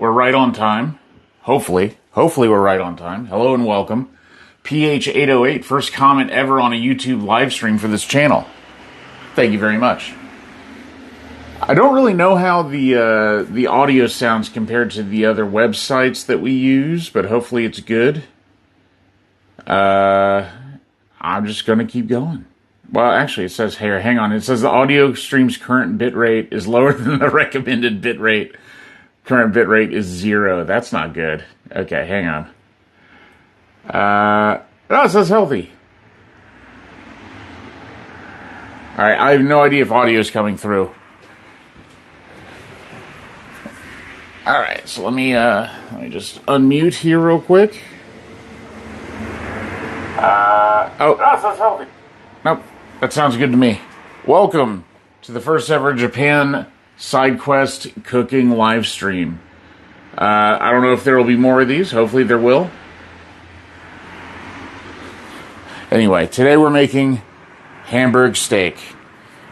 we're right on time. Hopefully we're right on time. Hello and welcome. PH808, first comment ever on a YouTube live stream for this channel. Thank you very much. I don't really know how the audio sounds compared to the other websites that we use, but hopefully it's good. I'm just going to keep going. Well, actually, it says here, hang on. It says the audio stream's current bitrate is lower than the recommended bitrate. Current bitrate is 0. That's not good. Okay, hang on. Oh, it says healthy. All right, I have no idea if audio is coming through. All right, so let me just unmute here real quick. It says healthy. Nope, that sounds good to me. Welcome to the first ever Japan side quest cooking live stream. I don't know if there will be more of these. Hopefully there will. Anyway, today we're making Hamburg steak,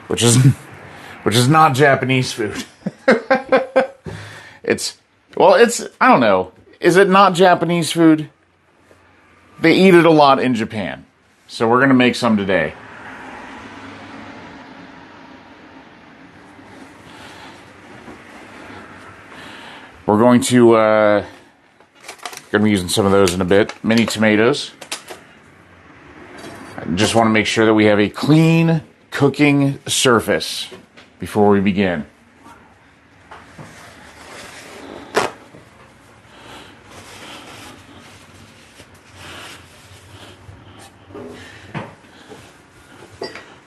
which is not Japanese food. It's I don't know. Is it not Japanese food? They eat it a lot in Japan. So we're going to make some today. We're going to be using some of those in a bit. Mini tomatoes. I just want to make sure that we have a clean cooking surface before we begin.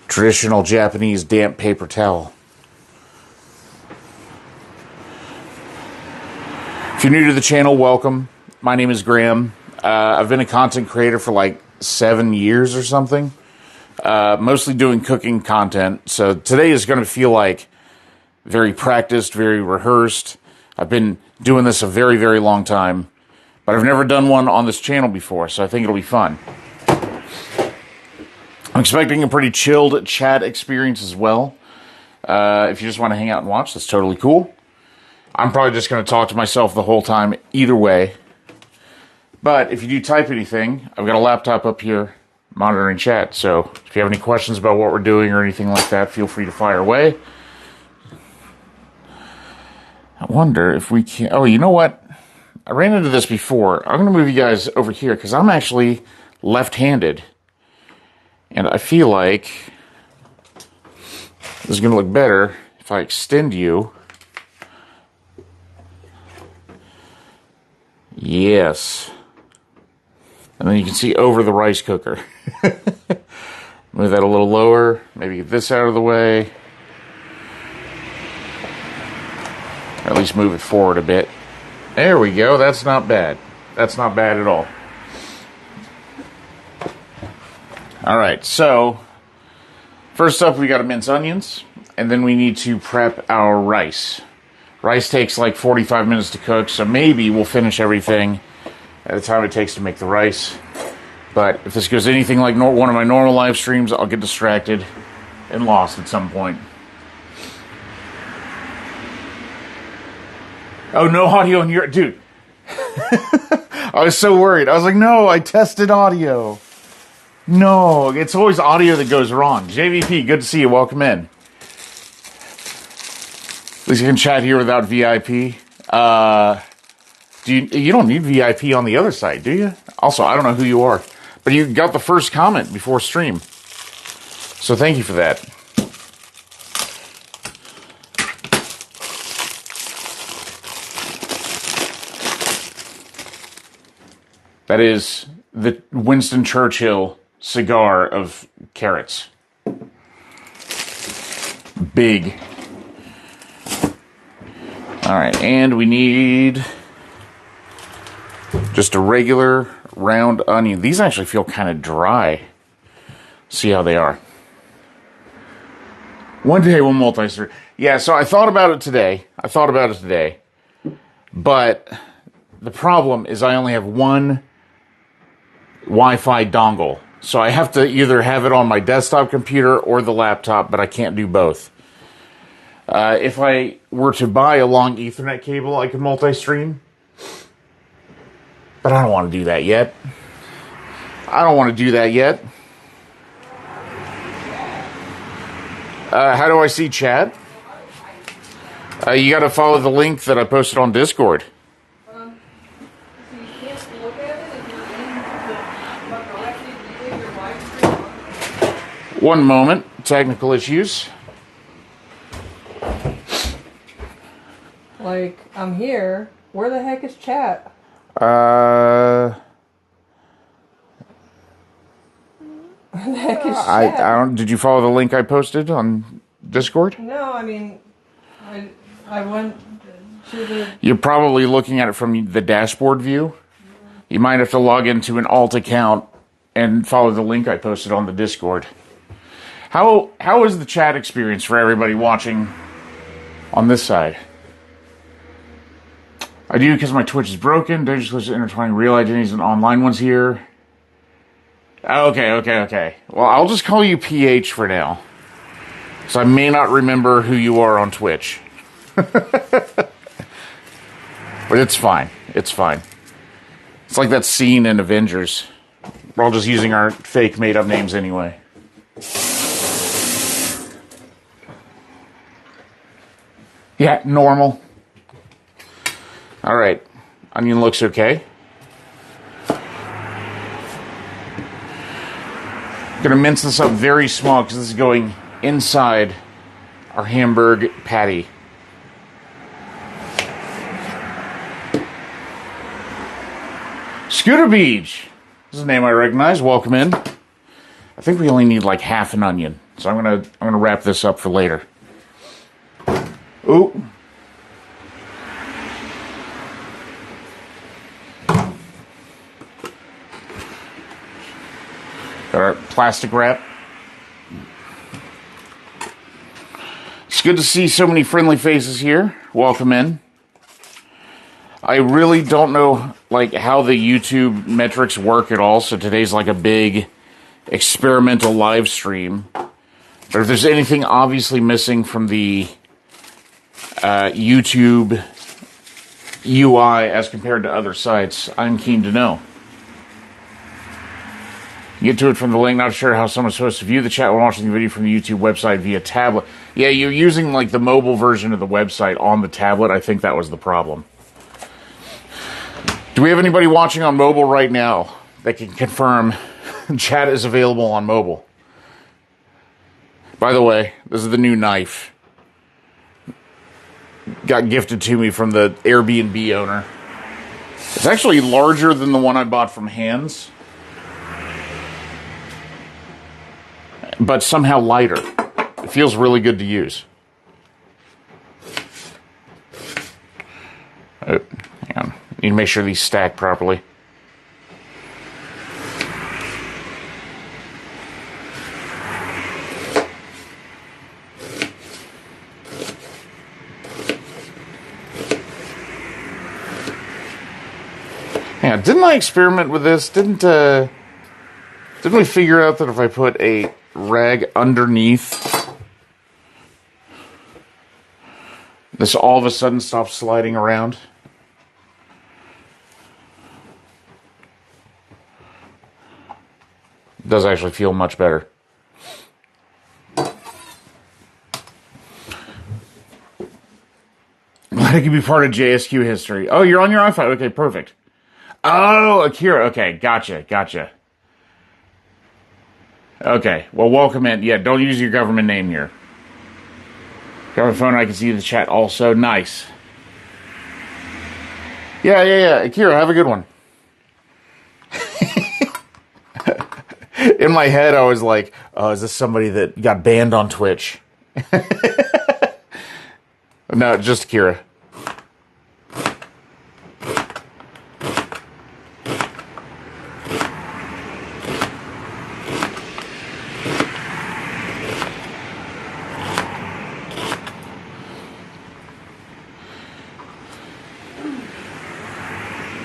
Traditional Japanese damp paper towel. If you're new to the channel, welcome. My name is Graham. I've been a content creator for like 7 years or something. Mostly doing cooking content. So today is going to feel like very practiced, very rehearsed. I've been doing this a very, very long time. But I've never done one on this channel before, so I think it'll be fun. I'm expecting a pretty chilled chat experience as well. If you just want to hang out and watch, that's totally cool. I'm probably just going to talk to myself the whole time either way. But if you do type anything, I've got a laptop up here monitoring chat. So if you have any questions about what we're doing or anything like that, feel free to fire away. I wonder if we can... Oh, you know what? I ran into this before. I'm going to move you guys over here because I'm actually left-handed. And I feel like this is going to look better if I extend you. Yes. And then you can see over the rice cooker. Move that a little lower. Maybe get this out of the way. Or at least move it forward a bit. There we go. That's not bad. That's not bad at all. Alright, so first up we got to mince onions, and then we need to prep our rice. Rice takes like 45 minutes to cook, so maybe we'll finish everything at the time it takes to make the rice. But if this goes anything like one of my normal live streams, I'll get distracted and lost at some point. Oh, no audio in your... Dude. I was so worried. I was like, no, I tested audio. No, it's always audio that goes wrong. JVP, good to see you. Welcome in. At least you can chat here without VIP. You don't need VIP on the other side, do you? Also, I don't know who you are. But you got the first comment before stream. So thank you for that. That is the Winston Churchill cigar of carrots. Big. Alright, and we need just a regular round onion. These actually feel kind of dry. See how they are. One day we'll multi-serve. Yeah, so I thought about it today. But the problem is I only have one Wi-Fi dongle. So I have to either have it on my desktop computer or the laptop, but I can't do both. If I were to buy a long Ethernet cable, I could multi-stream. But I don't want to do that yet. How do I see chat? You got to follow the link that I posted on Discord. So you can't look at it if you're in the live stream. One moment. Technical issues. Like, I'm here. Where the heck is chat? Where the heck is chat? I don't. Did you follow the link I posted on Discord? No, I mean, I went to the... You're probably looking at it from the dashboard view. You might have to log into an alt account and follow the link I posted on the Discord. How is the chat experience for everybody watching on this side? I do because my Twitch is broken. Dangerous intertwining real identities and online ones here. Okay. Well, I'll just call you PH for now. So I may not remember who you are on Twitch. But it's fine. It's like that scene in Avengers. We're all just using our fake made-up names anyway. Yeah, normal. All right. Onion looks okay. Gonna mince this up very small because this is going inside our Hamburg patty. Scooter Beach. This is a name I recognize. Welcome in. I think we only need like half an onion, so I'm gonna wrap this up for later. Ooh. Got our plastic wrap. It's good to see so many friendly faces here. Welcome in. I really don't know like how the YouTube metrics work at all, so today's like a big experimental live stream. But if there's anything obviously missing from the YouTube UI as compared to other sites, I'm keen to know. Get to it from the link. Not sure how someone's supposed to view the chat when watching the video from the YouTube website via tablet. Yeah, you're using like the mobile version of the website on the tablet. I think that was the problem. Do we have anybody watching on mobile right now that can confirm chat is available on mobile? By the way, this is the new knife. Got gifted to me from the Airbnb owner. It's actually larger than the one I bought from Hands, but somehow lighter. It feels really good to use. Oh, hang on. Need to make sure these stack properly. Yeah, didn't I experiment with this? Didn't we figure out that if I put a rag underneath, this all of a sudden stops sliding around? It does actually feel much better. Glad it can be part of JSQ history. Oh, you're on your iPhone. Okay, perfect. Oh, Akira. Okay, gotcha. Okay, well, welcome in. Yeah, don't use your government name here. Government phone, I can see the chat also. Nice. Yeah. Akira, have a good one. In my head, I was like, oh, is this somebody that got banned on Twitch? No, just Akira.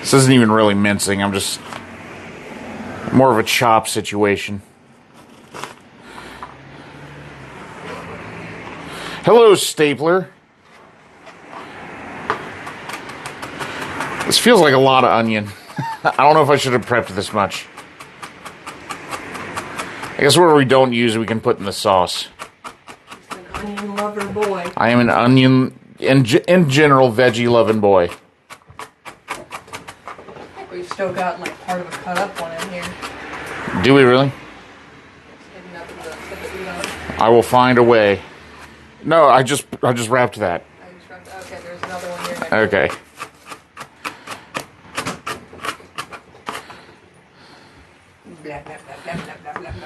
This isn't even really mincing. I'm just more of a chop situation. Hello, stapler. This feels like a lot of onion. I don't know if I should have prepped this much. I guess whatever we don't use, we can put in the sauce. He's an onion lover boy. I am an onion, in general, veggie loving boy. We've still got like part of a cut up one in here. Do we really? Hidden up in the tip that we don't. I will find a way. No, I just wrapped that. Okay, there's another one here next. Okay. Blah, blah, blah, blah, blah, blah, blah,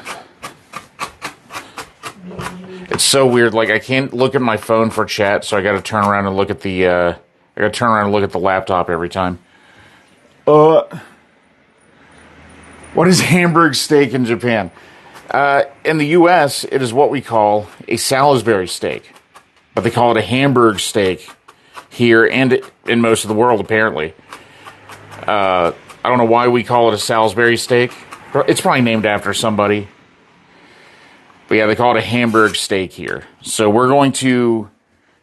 blah. It's so weird. Like I can't look at my phone for chat, so I got to turn around and look at the. I got to turn around and look at the laptop every time. What is Hamburg steak in Japan? In the U.S., it is what we call a Salisbury steak, but they call it a Hamburg steak here and in most of the world, apparently. I don't know why we call it a Salisbury steak. It's probably named after somebody. But yeah, they call it a Hamburg steak here. So we're going to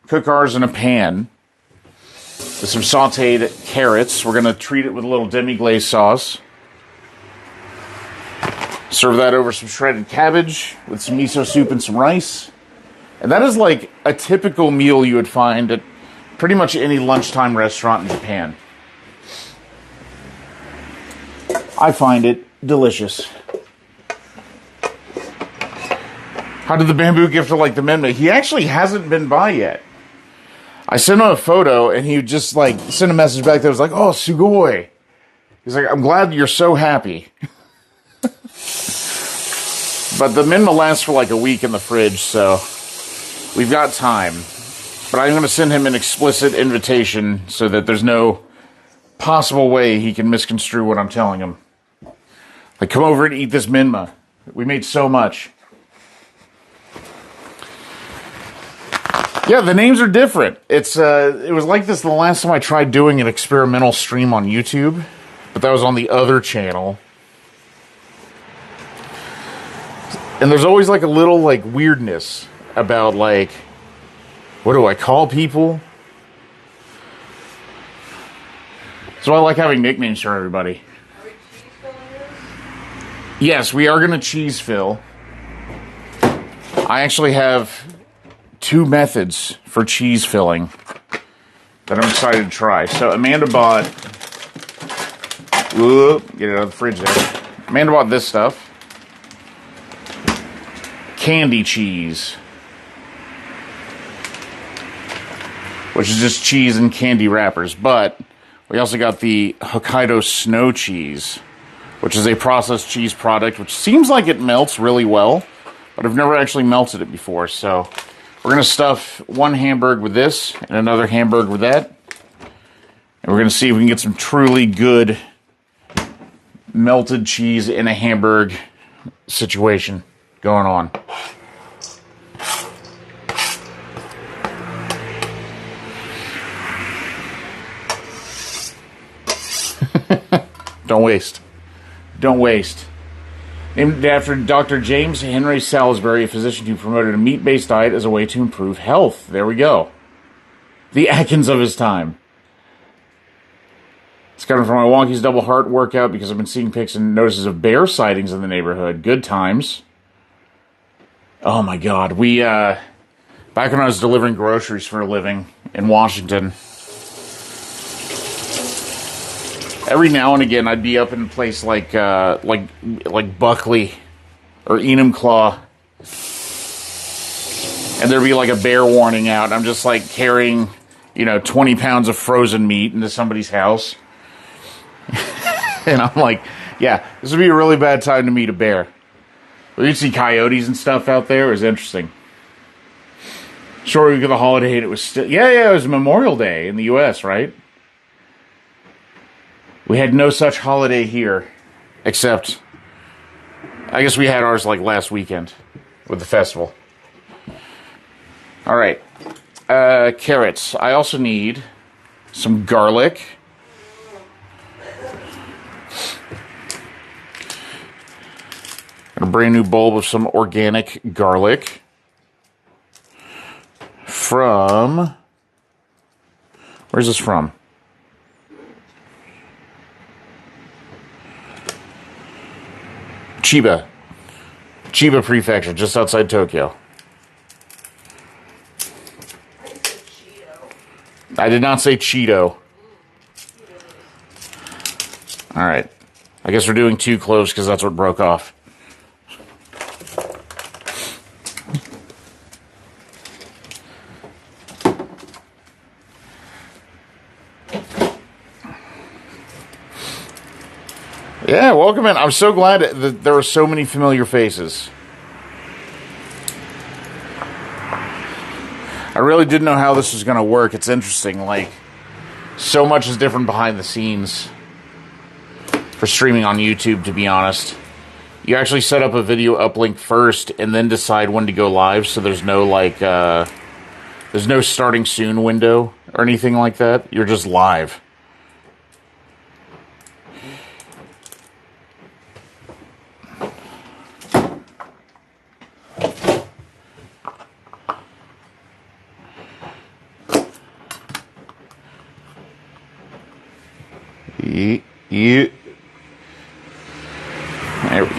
cook ours in a pan with some sauteed carrots. We're going to treat it with a little demi-glaze sauce. Serve that over some shredded cabbage with some miso soup and some rice. And that is like a typical meal you would find at pretty much any lunchtime restaurant in Japan. I find it delicious. How did the bamboo gifter like the menu? He actually hasn't been by yet. I sent him a photo and he just like sent a message back that was like, "Oh, sugoi." He's like, "I'm glad you're so happy." But the minma lasts for like a week in the fridge, so we've got time. But I'm going to send him an explicit invitation so that there's no possible way he can misconstrue what I'm telling him. Like, come over and eat this minma. We made so much. Yeah, the names are different. It was like this the last time I tried doing an experimental stream on YouTube, but that was on the other channel. And there's always like a little like weirdness about like, what do I call people? So I like having nicknames for everybody. Are we cheese filling this? Yes, we are going to cheese fill. I actually have 2 methods for cheese filling that I'm excited to try. So Amanda bought, get it out of the fridge there. Amanda bought this stuff. Candy cheese, which is just cheese and candy wrappers. But we also got the Hokkaido snow cheese, which is a processed cheese product, which seems like it melts really well, but I've never actually melted it before. So we're going to stuff one Hamburg with this and another Hamburg with that. And we're going to see if we can get some truly good melted cheese in a Hamburg situation going on. Don't waste. Don't waste. Named after Dr. James Henry Salisbury, a physician who promoted a meat-based diet as a way to improve health. There we go. The Atkins of his time. It's coming from my Wonky's double heart workout because I've been seeing pics and notices of bear sightings in the neighborhood. Good times. Oh my God. We, back when I was delivering groceries for a living in Washington, every now and again I'd be up in a place like Buckley or Enumclaw, and there'd be like a bear warning out. And I'm just like carrying, 20 pounds of frozen meat into somebody's house. And I'm like, yeah, this would be a really bad time to meet a bear. But you'd see coyotes and stuff out there. It was interesting. Short week of the holiday, and it was still... Yeah, it was Memorial Day in the U.S., right? We had no such holiday here. Except, I guess we had ours like last weekend with the festival. All right. Carrots. I also need some garlic. A brand new bulb of some organic garlic. from... Where's this from? Chiba. Chiba Prefecture, just outside Tokyo. I did not say Cheeto. Alright. I guess we're doing 2 cloves because that's what broke off. Yeah, welcome in. I'm so glad that there were so many familiar faces. I really didn't know how this was going to work. It's interesting. Like, so much is different behind the scenes for streaming on YouTube, to be honest. You actually set up a video uplink first and then decide when to go live, so there's no, like, there's no starting soon window or anything like that. You're just live. You. There we go.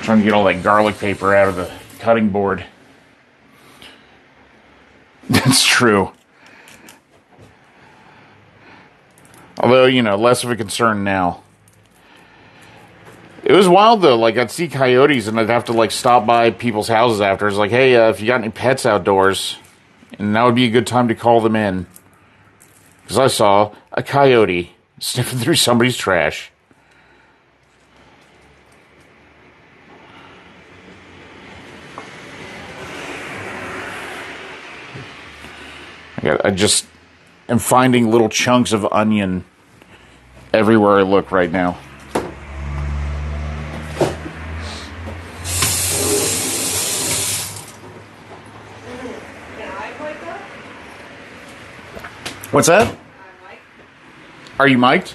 Trying to get all that garlic paper out of the cutting board. That's true. Although, you know, less of a concern now. It was wild, though. Like, I'd see coyotes, and I'd have to, like, stop by people's houses after. It's like, hey, if you got any pets outdoors, and that would be a good time to call them in. Because I saw a coyote sniffing through somebody's trash. I just am finding little chunks of onion everywhere I look right now. What's that? Are you mic'd?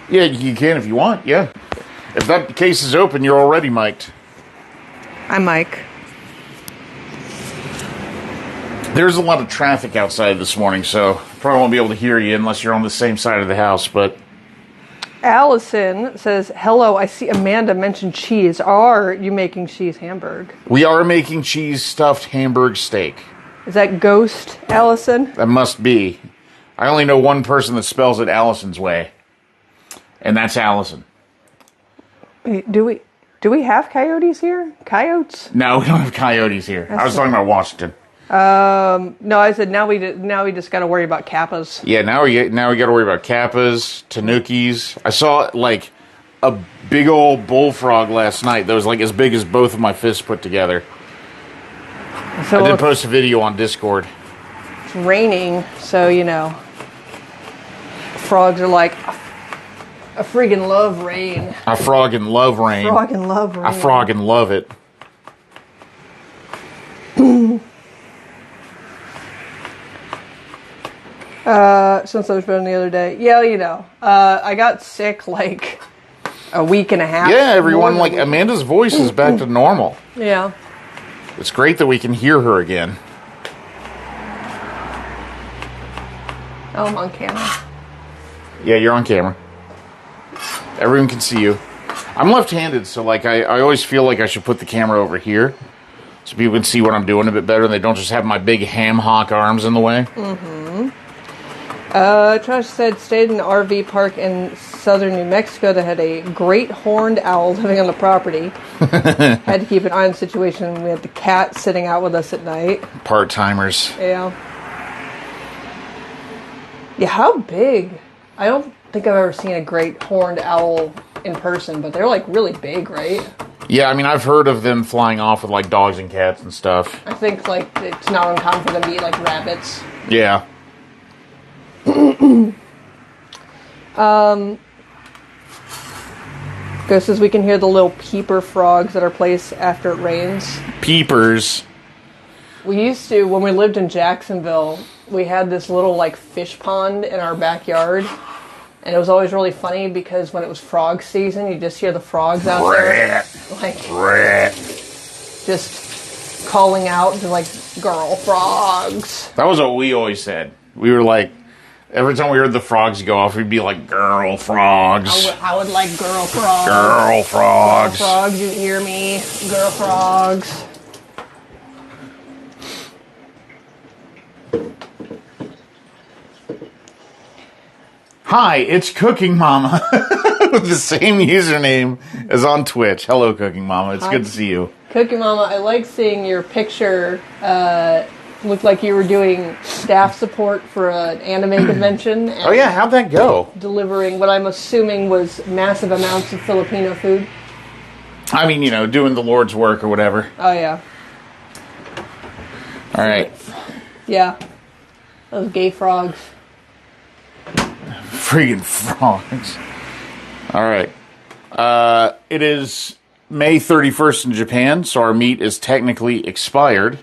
Yeah, you can if you want, yeah. If that case is open, you're already mic'd. I'm Mike. There's a lot of traffic outside this morning, so probably won't be able to hear you unless you're on the same side of the house, but... Allison says, hello, I see Amanda mentioned cheese. Are you making cheese Hamburg? We are making cheese stuffed Hamburg steak. Is that Ghost Allison? That must be. I only know one person that spells it Allison's way, and that's Allison. Wait, do we have coyotes here? Coyotes? No, we don't have coyotes here. I was talking about Washington. No, I said now we just got to worry about kappas. Yeah, now we got to worry about kappas, tanukis. I saw like a big old bullfrog last night that was like as big as both of my fists put together. So I did post a video on Discord. It's raining, so you know, frogs are like, I friggin' love rain. I froggin' love rain. Froggin' love rain. I froggin' love it. Since I was been the other day. Yeah, you know, I got sick like a week and a half. Yeah, everyone, like, Amanda's voice is back to normal. Yeah. It's great that we can hear her again. Oh, I'm on camera. Yeah, you're on camera. Everyone can see you. I'm left-handed, so, like, I always feel like I should put the camera over here so people can see what I'm doing a bit better and they don't just have my big ham hock arms in the way. Mm-hmm. Josh said stayed in an RV park in southern New Mexico that had a great horned owl living on the property. Had to keep an eye on the situation. We had the cat sitting out with us at night. Part-timers. Yeah. Yeah, how big? I don't think I've ever seen a great horned owl in person, but they're like really big, right? Yeah, I mean, I've heard of them flying off with like dogs and cats and stuff. I think like it's not uncommon for them to eat like rabbits. Yeah. Ghost says we can hear the little peeper frogs at our place after it rains. Peepers. We used to, when we lived in Jacksonville, we had this little like fish pond in our backyard. And it was always really funny because when it was frog season, you just hear the frogs out there. Like, just calling out to like girl frogs. That was what we always said. We were like, every time we heard the frogs go off, we'd be like, girl frogs. I would like girl frogs. Girl frogs. Girl frogs, you hear me? Girl frogs. Hi, it's Cooking Mama with the same username as on Twitch. Hello, Cooking Mama. It's good to see you. Cooking Mama, I like seeing your picture. Looked like you were doing staff support for an anime convention. And Oh, yeah. How'd that go? delivering what I'm assuming was massive amounts of Filipino food. I mean, doing the Lord's work or whatever. Oh, yeah. All right. Yeah. Those gay frogs. Friggin' frogs. All right. It is May 31st in Japan, so our meat is technically expired.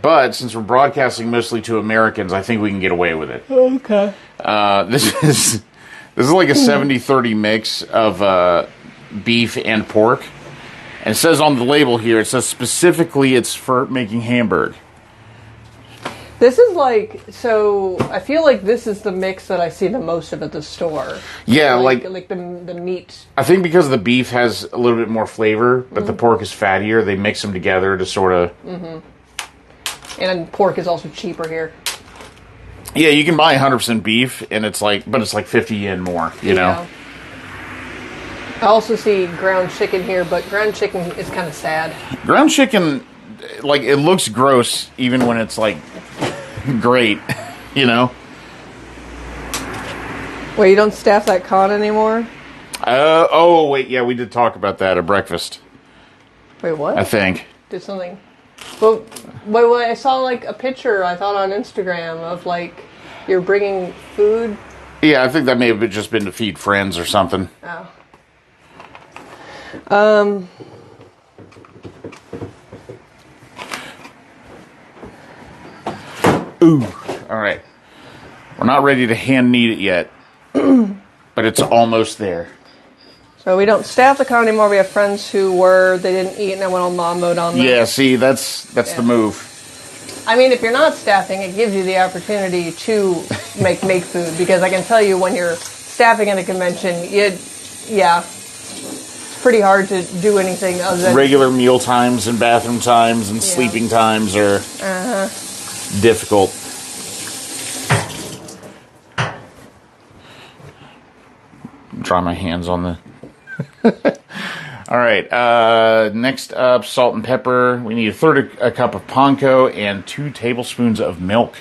But since we're broadcasting mostly to Americans, I think we can get away with it. Okay. This is like a 70-30 mix of beef and pork. And it says on the label here, it says specifically it's for making Hamburg. This is like, so I feel like this is the mix that I see the most of at the store. Yeah, like the meat. I think because the beef has a little bit more flavor, but the pork is fattier, they mix them together to sort of... Mm-hmm. And pork is also cheaper here. Yeah, you can buy 100% beef, and it's like 50 yen more, you know? I also see ground chicken here, but ground chicken is kind of sad. Ground chicken, like, it looks gross even when it's, like, great, you know? Wait, you don't staff that con anymore? Oh, wait, yeah, we did talk about that at breakfast. Wait, what? I think. Did something... Well, wait, I saw, like, a picture, I thought, on Instagram of, like, you're bringing food. Yeah, I think that may have just been to feed friends or something. Oh. Ooh. All right. We're not ready to hand knead it yet, but it's almost there. So we don't staff the con anymore. We have friends who were, they didn't eat and then went on mom mode on them. Yeah, see, that's the move. I mean, if you're not staffing, it gives you the opportunity to make food. Because I can tell you, when you're staffing at a convention, it's pretty hard to do anything other than... Regular meal times and bathroom times and sleeping times are difficult. Dry my hands on the... All right, next up, salt and pepper. We need a cup of panko and 2 tablespoons of milk.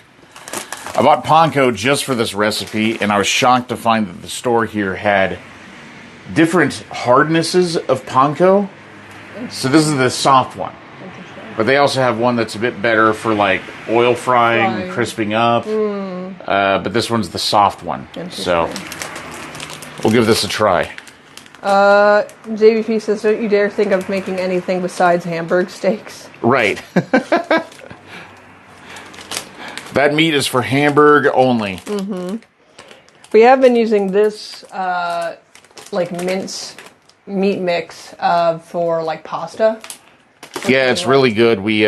I bought panko just for this recipe, and I was shocked to find that the store here had different hardnesses of panko. So this is the soft one. But they also have one that's a bit better for like oil frying, crisping up. But this one's the soft one. So we'll give this a try. JVP says, don't you dare think of making anything besides Hamburg steaks. Right. That meat is for Hamburg only. Mm-hmm. We have been using this, like mince meat mix, for like pasta. Yeah, it's really good. We've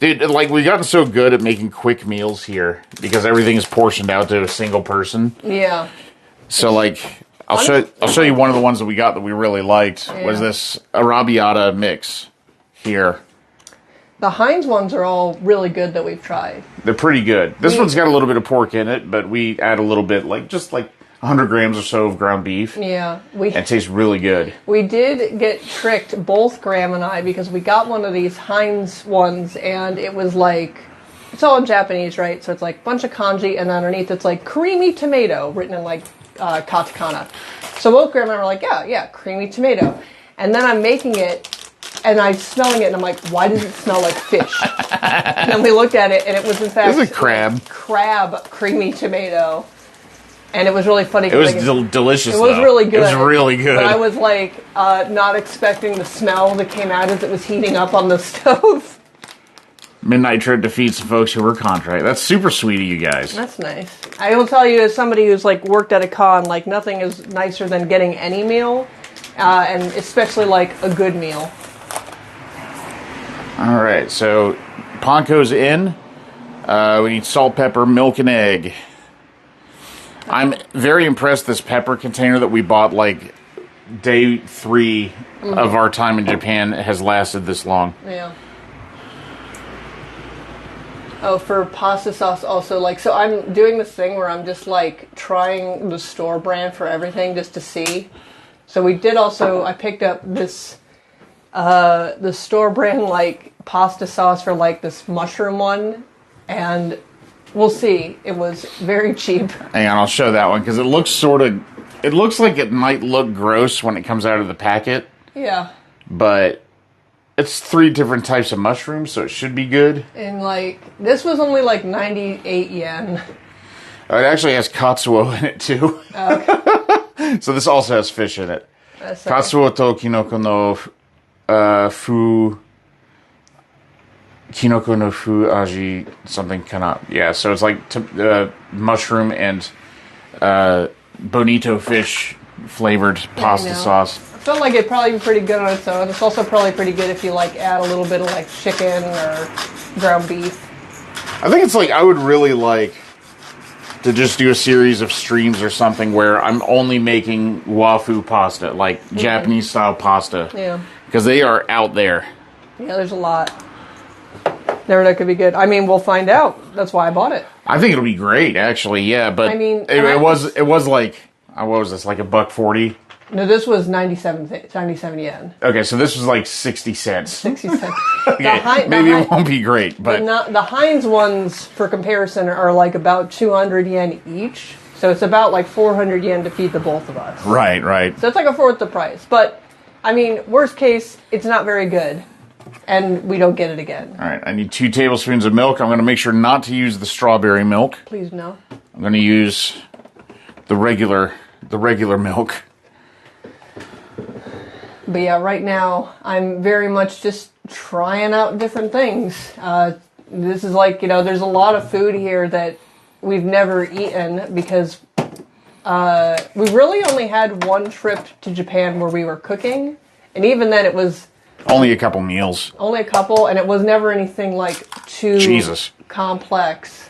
gotten so good at making quick meals here because everything is portioned out to a single person. Yeah. So like, I'll show you one of the ones that we got that we really liked was this arrabbiata mix here. The Heinz ones are all really good that we've tried. They're pretty good. This one's got a little bit of pork in it, but we add a little bit, just 100 grams or so of ground beef. Yeah. It tastes really good. We did get tricked, both Graham and I, because we got one of these Heinz ones, and it was like, it's all in Japanese, right? So it's like a bunch of kanji, and underneath it's like creamy tomato, written in like katakana. So both Graham and I were like, yeah, creamy tomato. And then I'm making it, and I'm smelling it, and I'm like, why does it smell like fish? And then we looked at it, and it was in fact... It was a crab. Crab creamy tomato. And it was really funny. It was delicious, It was really good. It was really good. But I was like, not expecting the smell that came out as it was heating up on the stove. Midnight trip to feed some folks who were contrite. That's super sweet of you guys. That's nice. I will tell you, as somebody who's like worked at a con, like nothing is nicer than getting any meal, and especially like a good meal. All right, so panko's in. We need salt, pepper, milk, and egg. I'm very impressed this pepper container that we bought like day 3 of our time in Japan has lasted this long. Yeah. Oh, for pasta sauce also, like, so I'm doing this thing where I'm just like trying the store brand for everything just to see. So we did also, I picked up this, the store brand like pasta sauce for like this mushroom one, and we'll see. It was very cheap. Hang on, I'll show that one because it looks like it might look gross when it comes out of the packet. Yeah. But it's 3 different types of mushrooms, so it should be good. And like, this was only like 98 yen. It actually has katsuo in it too. Okay. So this also has fish in it. Katsuo to kinoko no fu. Kinoko no fu aji something kana. Yeah, so it's like mushroom and bonito fish flavored pasta sauce. I felt like it'd probably be pretty good on its own. It's also probably pretty good if you like add a little bit of like chicken or ground beef. I think it's like I would really like to just do a series of streams or something where I'm only making wafu pasta, like Japanese style pasta. Yeah. Because they are out there. Yeah, there's a lot. Never know, could be good. I mean, we'll find out. That's why I bought it. I think it'll be great, actually. Yeah, but I mean, it was like what was this, like $1.40? No, this was 97 yen. Okay, so this was like 60 cents. 60 cents. Okay, maybe it won't be great, but the Heinz ones, for comparison, are like about 200 yen each. So it's about like 400 yen to feed the both of us. Right. So it's like a fourth the price. But, I mean, worst case, it's not very good. And we don't get it again. All right, I need 2 tablespoons of milk. I'm going to make sure not to use the strawberry milk. Please no. I'm going to use the regular milk. But yeah, right now, I'm very much just trying out different things. This is like, there's a lot of food here that we've never eaten because we really only had one trip to Japan where we were cooking. And even then it was only a couple meals. Only a couple, and it was never anything like too complex.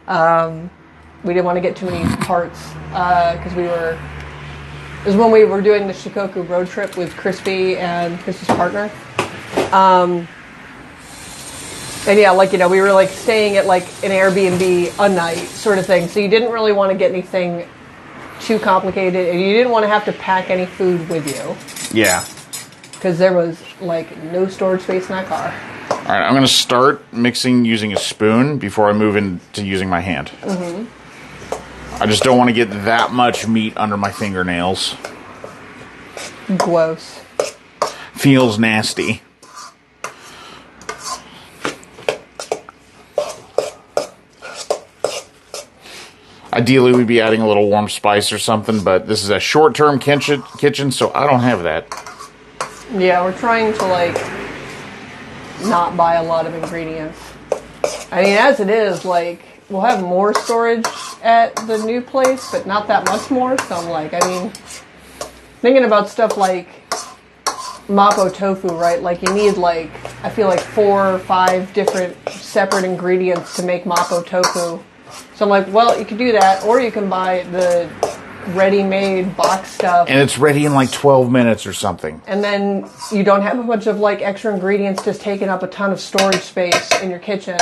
We didn't want to get too many parts because it was when we were doing the Shikoku road trip with Crispy and Crispy's partner. And yeah, we were like staying at like an Airbnb a night sort of thing. So you didn't really want to get anything too complicated, and you didn't want to have to pack any food with you. Yeah. Because there was like no storage space in that car. All right, I'm going to start mixing using a spoon before I move into using my hand. Mm-hmm. I just don't want to get that much meat under my fingernails. Gross. Feels nasty. Ideally, we'd be adding a little warm spice or something, but this is a short-term kitchen, so I don't have that. Yeah, we're trying to, not buy a lot of ingredients. I mean, as it is, we'll have more storage at the new place, but not that much more, so I'm thinking about stuff like mapo tofu, right? You need, I feel like 4 or 5 different separate ingredients to make mapo tofu. So I'm well, you can do that, or you can buy the ready-made box stuff. And it's ready in 12 minutes or something. And then you don't have a bunch of extra ingredients just taking up a ton of storage space in your kitchen.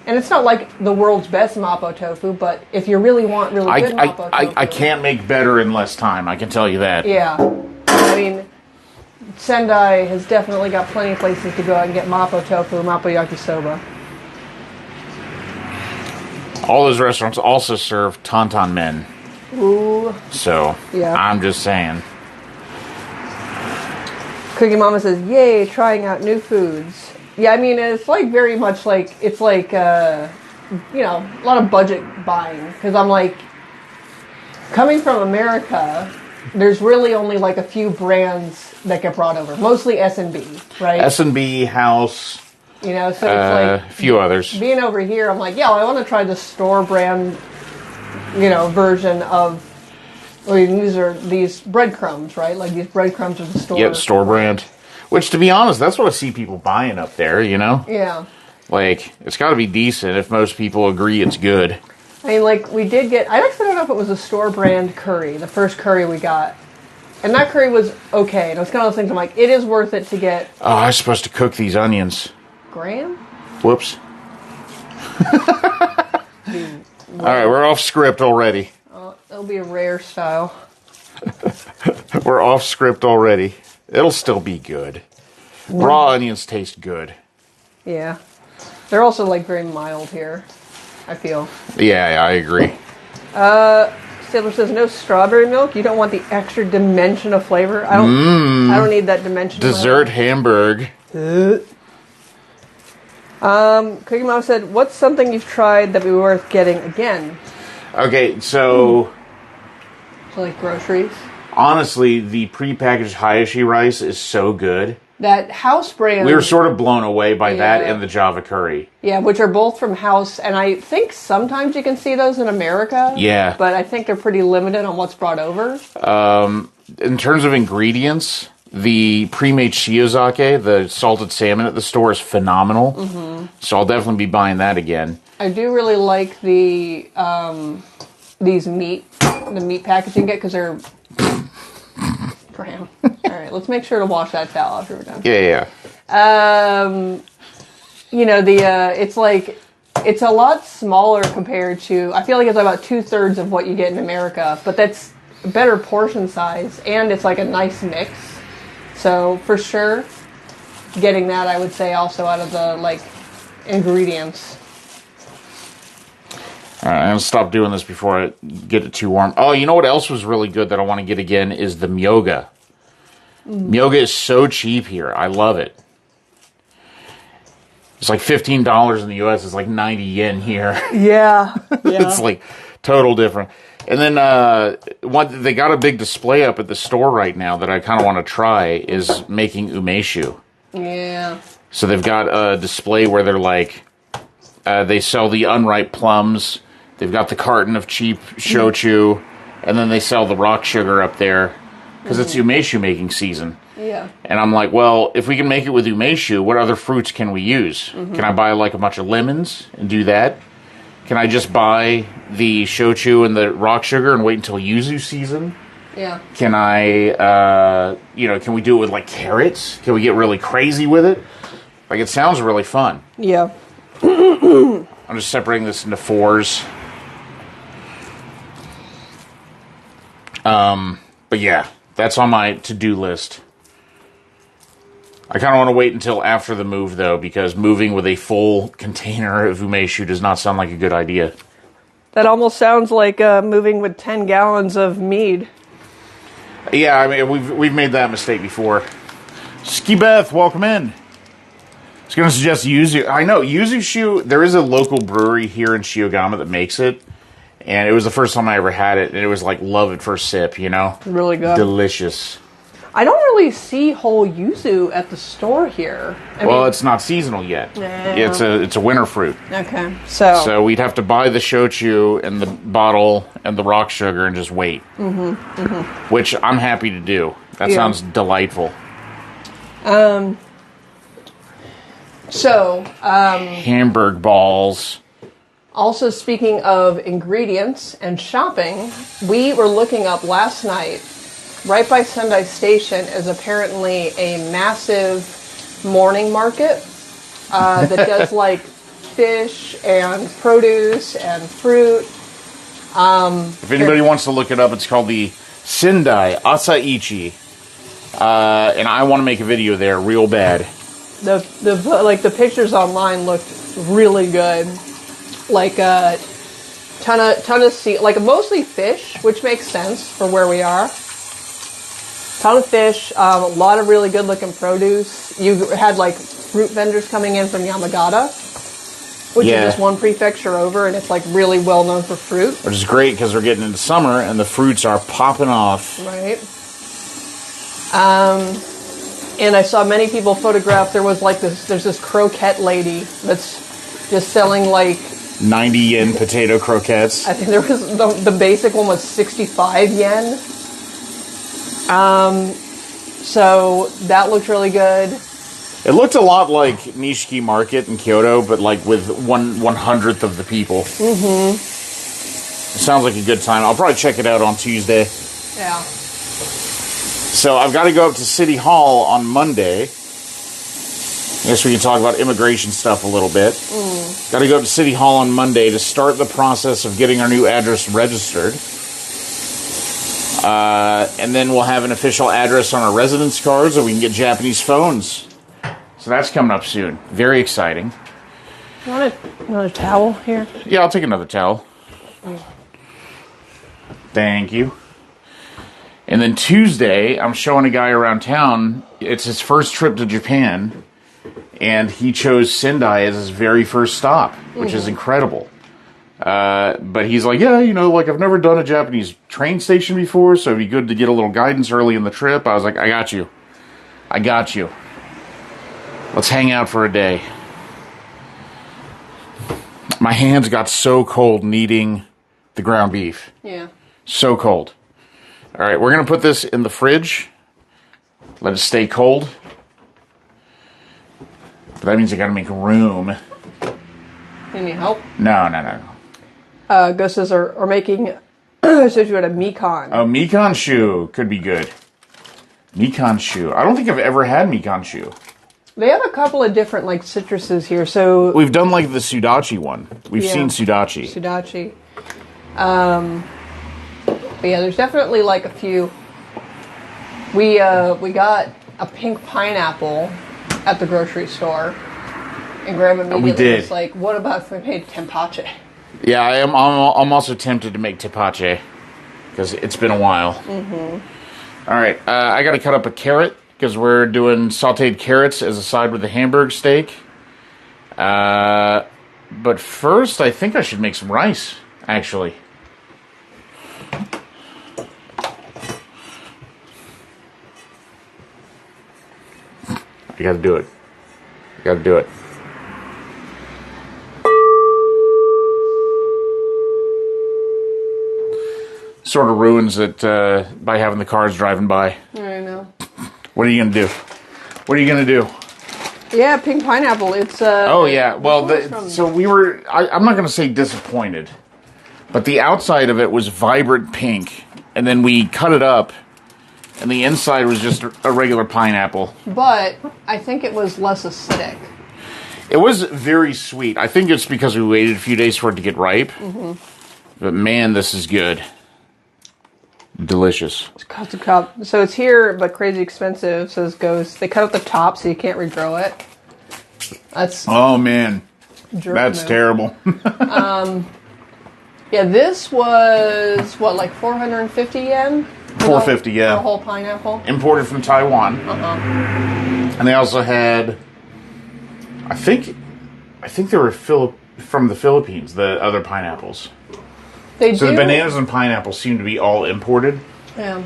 And it's not the world's best mapo tofu, but if you really want good mapo tofu... I can't make better in less time, I can tell you that. Yeah. Sendai has definitely got plenty of places to go out and get mapo tofu, mapo yakisoba. All those restaurants also serve tantan men. Ooh. So, yeah. I'm just saying. Cookie Mama says, yay, trying out new foods. Yeah, it's very much it's a lot of budget buying. Because I'm coming from America, there's really only a few brands that get brought over. Mostly S&B, right? S&B, House. So it's a few others. Being over here, I'm I want to try the store brand, version of. These breadcrumbs, right? These breadcrumbs of the store. Yep, store brand. Which, to be honest, that's what I see people buying up there, you know? Yeah. Like, it's got to be decent if most people agree it's good. I mean, like, we did get... I actually don't know if it was a store brand curry, the first curry we got. And that curry was okay. And it was kind of those things I'm like, it is worth it to get... Oh, I was supposed to cook these onions. Graham? Whoops. All right, we're off script already. It'll be a rare style. We're off script already. It'll still be good. Raw onions taste good. Yeah. They're also, like, very mild here, I feel. Yeah, I agree. Stabler says, no strawberry milk? You don't want the extra dimension of flavor? I don't need that dimension. Dessert Hamburg. Cookie Mom said, what's something you've tried that would be worth getting again? Okay, so... So, like, groceries? Honestly, the prepackaged Hayashi rice is so good. That House brand... We were sort of blown away by that Yeah. and the Java curry. Yeah, which are both from House, and I think sometimes you can see those in America. Yeah. But I think they're pretty limited on what's brought over. In terms of ingredients, the pre-made shiozake, the salted salmon at the store, is phenomenal. Mm-hmm. So I'll definitely be buying that again. I do really like the the meat packaging get because they're... Graham. All right, let's make sure to wash that towel after we're done. Yeah. You know, it's like, it's a lot smaller compared to, I feel like it's about 2/3 of what you get in America, but that's a better portion size, and it's like a nice mix. So, for sure, getting that, I would say, also out of the, like, ingredients. All right, I'm going to stop doing this before I get it too warm. Oh, you know what else was really good that I want to get again is the myoga. Myoga is so cheap here. I love it. It's like $15 in the U.S. It's like 90 yen here. Yeah. It's like total different. And then they got a big display up at the store right now that I kind of want to try is making umeshu. Yeah. So they've got a display where they're like, they sell the unripe plums. They've got the carton of cheap shochu, and then they sell the rock sugar up there because it's umeshu making season. Yeah. And I'm like, well, if we can make it with umeshu, what other fruits can we use? Can I buy like a bunch of lemons and do that? Can I just buy the shochu and the rock sugar and wait until yuzu season? Yeah. Can I, can we do it with like carrots? Can we get really crazy with it? Like, it sounds really fun. Yeah. I'm just separating this into 4s. But yeah, that's on my to-do list. I kind of want to wait until after the move, though, because moving with a full container of umeshu does not sound like a good idea. That almost sounds like moving with 10 gallons of mead. Yeah, I mean, we've made that mistake before. Ski Beth, welcome in. I was going to suggest yuzu. I know, yuzu shu, there is a local brewery here in Shiogama that makes it. And it was the first time I ever had it. And it was like love at first sip, you know? Really good. Delicious. I don't really see whole yuzu at the store here. I mean, it's not seasonal yet. Yeah. It's a winter fruit. Okay, so we'd have to buy the shochu and the bottle and the rock sugar and just wait. Which I'm happy to do. That sounds delightful. Hamburg balls. Also, speaking of ingredients and shopping, we were looking up last night. Right by Sendai Station is apparently a massive morning market that does like fish and produce and fruit. If anybody wants to look it up, it's called the Sendai Asaichi, and I want to make a video there real bad. The pictures online looked really good, like a ton of sea, like mostly fish, which makes sense for where we are. Ton of fish, a lot of really good looking produce. You had like fruit vendors coming in from Yamagata, which is just one prefecture over, and it's like really well known for fruit. Which is great because we're getting into summer and the fruits are popping off. Right. And I saw many people photograph. There's this croquette lady that's just selling like 90 yen potato croquettes. I think there was the basic one was 65 yen. So that looked really good. It looked a lot like Nishiki Market in Kyoto, but like with 1/100th of the people. Mm-hmm. Sounds like a good time. I'll probably check it out on Tuesday. Yeah. So I've got to go up to City Hall on Monday. I guess we can talk about immigration stuff a little bit. Got to go up to City Hall on Monday to start the process of getting our new address registered. And then we'll have an official address on our residence cards, and we can get Japanese phones. So that's coming up soon. Very exciting. You want another towel here? Yeah, I'll take another towel. Thank you. And then Tuesday, I'm showing a guy around town. It's his first trip to Japan, and he chose Sendai as his very first stop, which is incredible. But he's like, yeah, I've never done a Japanese train station before, so it'd be good to get a little guidance early in the trip. I was like, I got you. Let's hang out for a day. My hands got so cold kneading the ground beef. Yeah. So cold. All right, we're going to put this in the fridge. Let it stay cold. But that means I got to make room. Any help? No. Gus says are making sushi at a Mikan. Oh, Mikan Shu could be good. Mikan Shu. I don't think I've ever had Mikan Shu. They have a couple of different citruses here. So we've done the Sudachi one. We've seen Sudachi. But yeah, there's definitely a few. We got a pink pineapple at the grocery store, and Grandma immediately was like, "What about if we made tempache?" Yeah, I'm also tempted to make tempache because it's been a while. Mm-hmm. All right, I got to cut up a carrot because we're doing sautéed carrots as a side with the Hamburg steak. But first, I think I should make some rice, actually. You got to do it. Sort of ruins it by having the cars driving by. I know. What are you going to do? Yeah, pink pineapple. It's oh yeah. Well, so we were. I'm not going to say disappointed, but the outside of it was vibrant pink, and then we cut it up, and the inside was just a regular pineapple. But I think it was less acidic. It was very sweet. I think it's because we waited a few days for it to get ripe. Mm-hmm. But man, this is good. Delicious. It's cut to cup. So it's here, but crazy expensive. Says Ghost. They cut out the top so you can't regrow it. That's oh man, that's move. terrible. Yeah, this was what 450 yen. 450, yeah. For a whole pineapple. Imported from Taiwan. And they also had, I think they were from the Philippines. The other pineapples. The bananas and pineapples seem to be all imported. Yeah.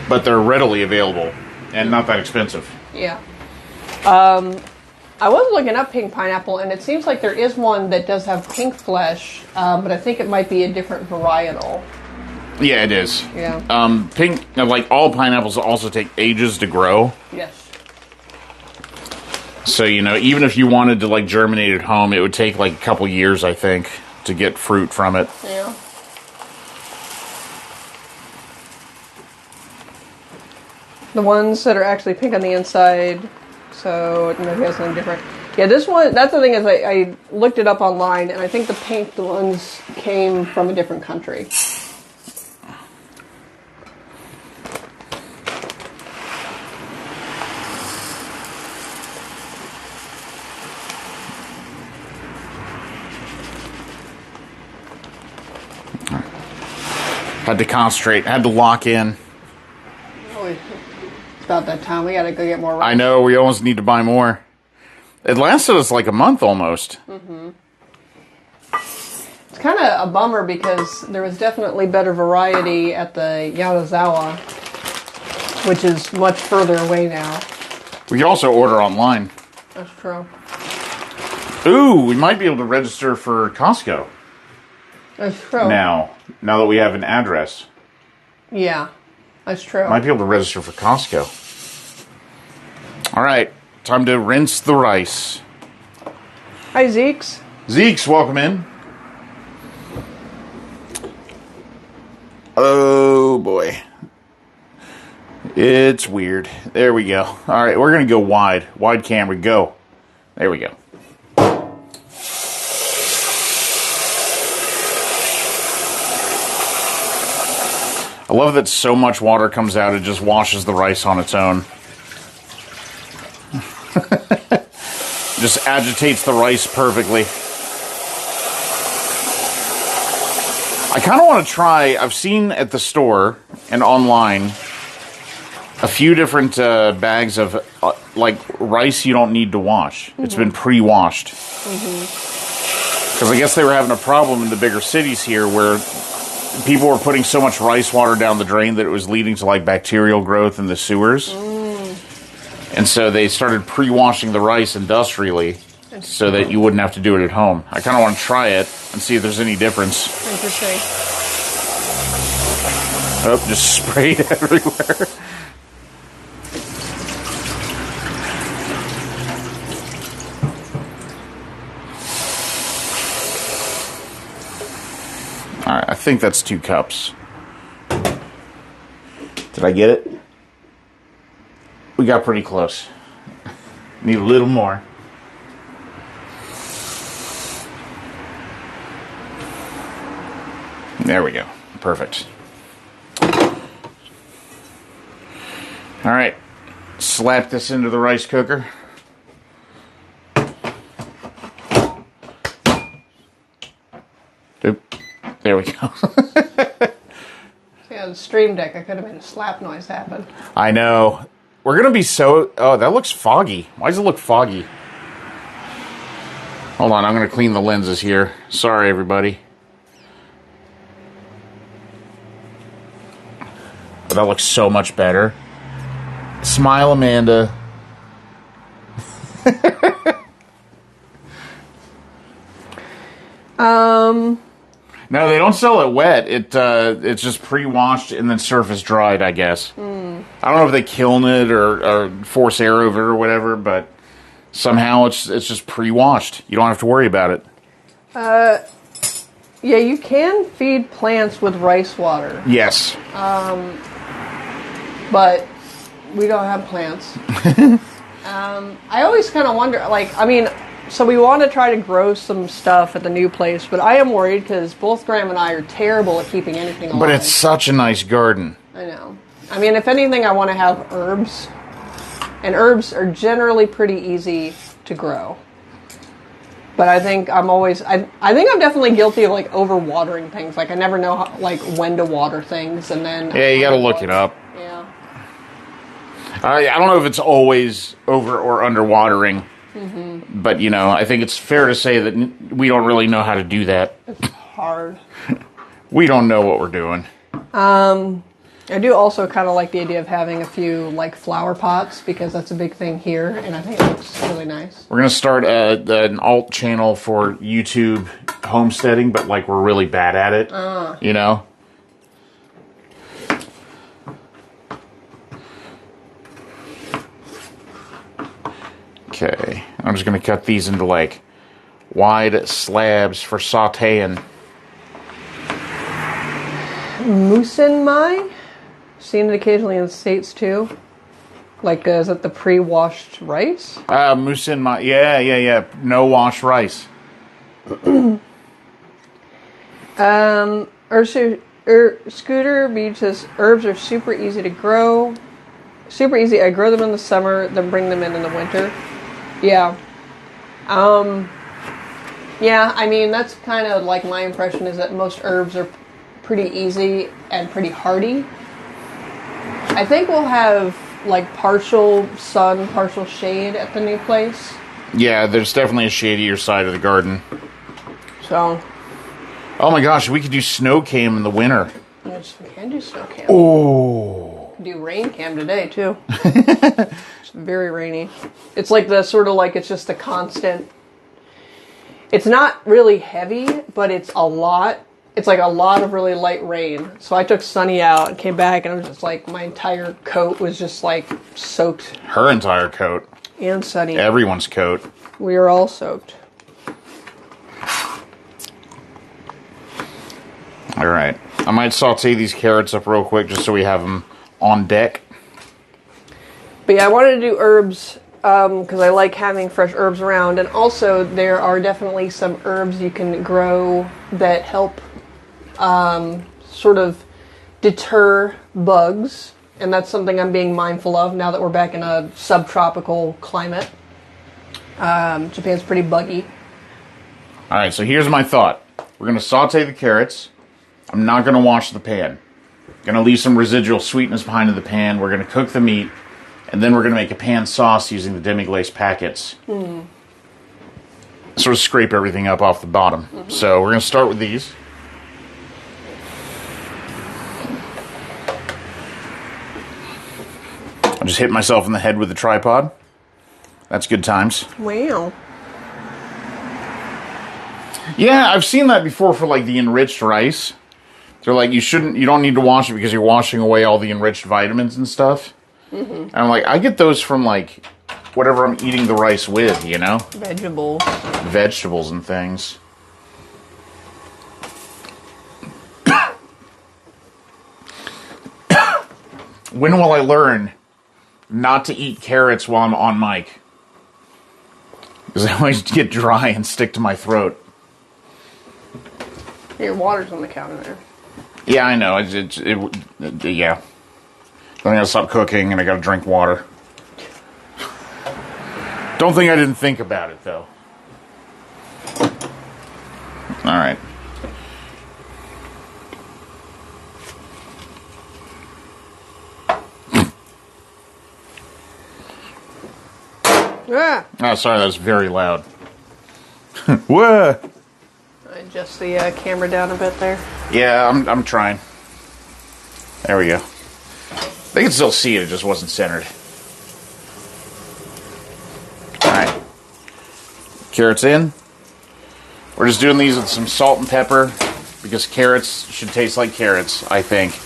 But they're readily available and not that expensive. Yeah. I was looking up pink pineapple, and it seems like there is one that does have pink flesh, but I think it might be a different varietal. Yeah, it is. Yeah. Pink, all pineapples also take ages to grow. Yes. So, even if you wanted to germinate at home, it would take a couple years, I think, to get fruit from it. Yeah. The ones that are actually pink on the inside, so maybe that's something different. Yeah, this one, that's the thing is I looked it up online, and I think the pink ones came from a different country. Had to concentrate, had to lock in. It's about that time. We gotta go get more rice. I know, we almost need to buy more. It lasted us a month almost. Mm-hmm. It's kind of a bummer because there was definitely better variety at the Yanazawa, which is much further away now. We can also order online. That's true. Ooh, we might be able to register for Costco. That's true. Now that we have an address. Yeah, that's true. Might be able to register for Costco. All right, time to rinse the rice. Hi, Zeeks. Zeeks, welcome in. Oh, boy. It's weird. There we go. All right, we're going to go wide. Wide camera, go. There we go. I love that so much water comes out, it just washes the rice on its own. Just agitates the rice perfectly. I kind of want to try, I've seen at the store and online a few different bags of like rice you don't need to wash. Mm-hmm. It's been pre-washed. Because I guess they were having a problem in the bigger cities here where people were putting so much rice water down the drain that it was leading to like bacterial growth in the sewers. And so they started pre-washing the rice industrially so that you wouldn't have to do it at home. I kind of want to try it and see if there's any difference. Interesting. Oh, just sprayed everywhere. All right, I think that's 2 cups. Did I get it? We got pretty close. Need a little more. There we go. Perfect. All right. Slap this into the rice cooker. Oop. There we go. Yeah, the stream deck, I could have made a slap noise happen. I know. We're going to be so... Oh, that looks foggy. Why does it look foggy? Hold on, I'm going to clean the lenses here. Sorry, everybody. But that looks so much better. Smile, Amanda. No, they don't sell it wet. It's just pre-washed and then surface dried, I guess. I don't know if they kiln it or force air over it or whatever, but somehow it's just pre-washed. You don't have to worry about it. Yeah, you can feed plants with rice water. Yes. But we don't have plants. I always kind of wonder, so we want to try to grow some stuff at the new place, but I am worried because both Graham and I are terrible at keeping anything alive. But it's such a nice garden. I know. I mean, if anything, I want to have herbs. And herbs are generally pretty easy to grow. But I think I think I'm definitely guilty of overwatering things. I never know how, when to water things, and then yeah, you got to look it up. Yeah. I don't know if it's always over or under watering. Mm-hmm. But, I think it's fair to say that we don't really know how to do that. It's hard. We don't know what we're doing. I do also kind of like the idea of having a few, flower pots, because that's a big thing here, and I think it looks really nice. We're going to start an alt channel for YouTube homesteading, but, we're really bad at it, Okay, I'm just going to cut these into, wide slabs for sauteing. Musenmai? Seen it occasionally in the States, too. Is that the pre-washed rice? Musenmai, yeah. No wash rice. Scooter Beach says, herbs are super easy to grow. Super easy. I grow them in the summer, then bring them in the winter. Yeah. Yeah, I mean, that's kind of my impression is that most herbs are pretty easy and pretty hardy. I think we'll have partial sun, partial shade at the new place. Yeah, there's definitely a shadier side of the garden. So. Oh my gosh, we could do snow cam in the winter. Yes, we can do snow cam. Oh. We can do rain cam today too. It's very rainy. It's it's just a constant. It's not really heavy, but it's a lot it's like a lot of really light rain. So I took Sunny out and came back, and it was just like my entire coat was just like soaked. Her entire coat. And Sunny. Everyone's coat. We are all soaked. All right. I might saute these carrots up real quick just so we have them on deck. But yeah, I wanted to do herbs because I like having fresh herbs around. And also, there are definitely some herbs you can grow that help sort of deter bugs. And that's something I'm being mindful of now that we're back in a subtropical climate. Japan's pretty buggy. All right, so here's my thought. We're going to saute the carrots. I'm not going to wash the pan. Going to leave some residual sweetness behind in the pan. We're going to cook the meat. And then we're going to make a pan sauce using the demi-glace packets. Sort of scrape everything up off the bottom. So we're going to start with these. I just hit myself in the head with the tripod. That's good times. Wow. Yeah, I've seen that before for like the enriched rice. They're like, you don't need to wash it because you're washing away all the enriched vitamins and stuff. And I'm like, I get those from like whatever I'm eating the rice with, you know? Vegetables and things. When will I learn not to eat carrots while I'm on mic? Because I always get dry and stick to my throat. Your water's on the counter there. Yeah, I know. Yeah. Then I gotta stop cooking and I gotta drink water. Don't think I didn't think about it, though. Alright. Ah! Oh, sorry, that was very loud. Whoa! Adjust the camera down a bit there. Yeah, I'm trying. There we go. They can still see it, it just wasn't centered. Alright. Carrots in. We're just doing these with some salt and pepper because carrots should taste like carrots, I think.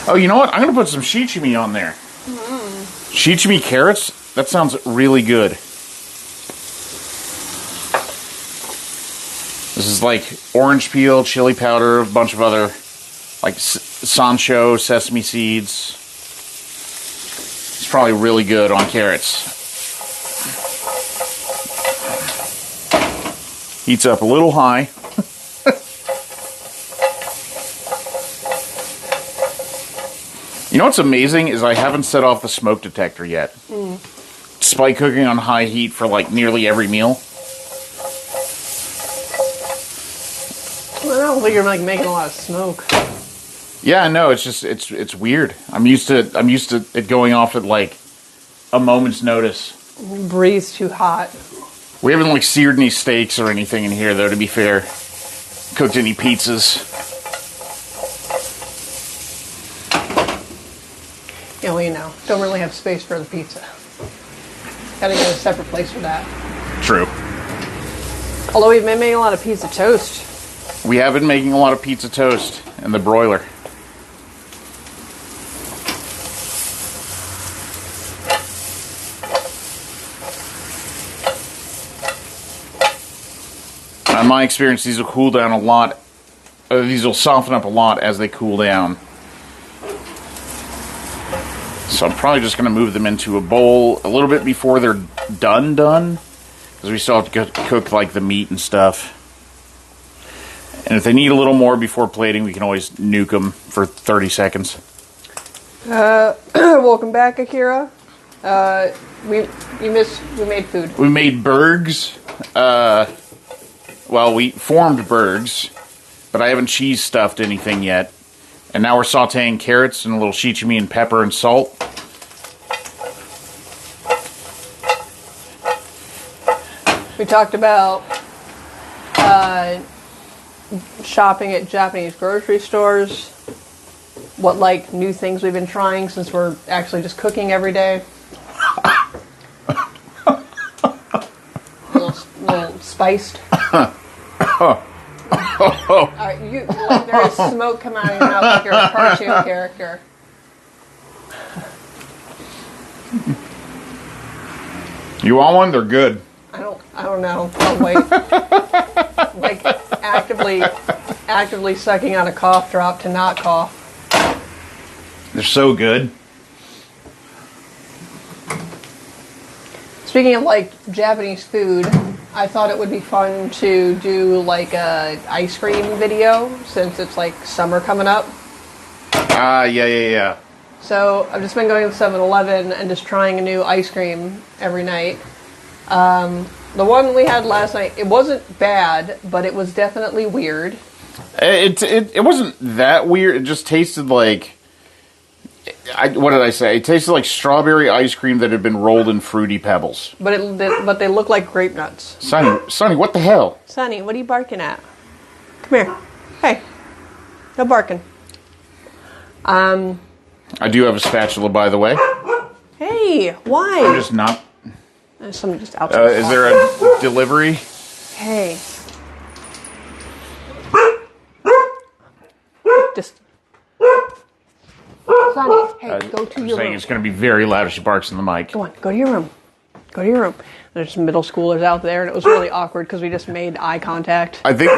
Oh, you know what? I'm going to put some shichimi on there. Shichimi carrots? That sounds really good. This is like orange peel, chili powder, a bunch of other, like sansho, sesame seeds. It's probably really good on carrots. Heats up a little high. You know what's amazing is I haven't set off the smoke detector yet. Despite cooking on high heat for like nearly every meal. Well, I don't think you're like making a lot of smoke. Yeah, no, it's just it's weird. I'm used to it going off at like a moment's notice. Breathe too hot. We haven't like seared any steaks or anything in here though, to be fair. Cooked any pizzas. Yeah, well, you know, don't really have space for the pizza. Gotta get a separate place for that. True. Although we've been making a lot of pizza toast. We have been making a lot of pizza toast in the broiler. In my experience, these will cool down a lot. These will soften up a lot as they cool down. So I'm probably just going to move them into a bowl a little bit before they're done. Because we still have to cook like the meat and stuff. And if they need a little more before plating, we can always nuke them for 30 seconds. Welcome back, Akira. We made food. We made burgers. Well, we formed burgers, but I haven't cheese stuffed anything yet. And now we're sauteing carrots and a little shichimi and pepper and salt. We talked about shopping at Japanese grocery stores. what like new things we've been trying since we're actually just cooking every day. little spiced. You like there is smoke coming out of your mouth like you're a cartoon character. You want one? They're good. I don't know. I'll wait. Like actively sucking on a cough drop to not cough. They're so good. Speaking of like Japanese food, I thought it would be fun to do like a ice cream video since it's like summer coming up. Yeah. So I've just been going to 7-Eleven and just trying a new ice cream every night. The one we had last night, it wasn't bad, but it was definitely weird. It wasn't that weird. It just tasted like... what did I say? It tasted like strawberry ice cream that had been rolled in Fruity Pebbles. But they look like grape nuts. Sonny, what the hell? Sonny, what are you barking at? Come here. Hey. No barking. I do have a spatula, by the way. Hey, why? I'm just not... There's somebody just outside. Is there a delivery? Hey. Just... Sonny, hey, go to your room. It's going to be very loud if she barks in the mic. Go on, go to your room. Go to your room. There's some middle schoolers out there, and it was really awkward because we just made eye contact. I think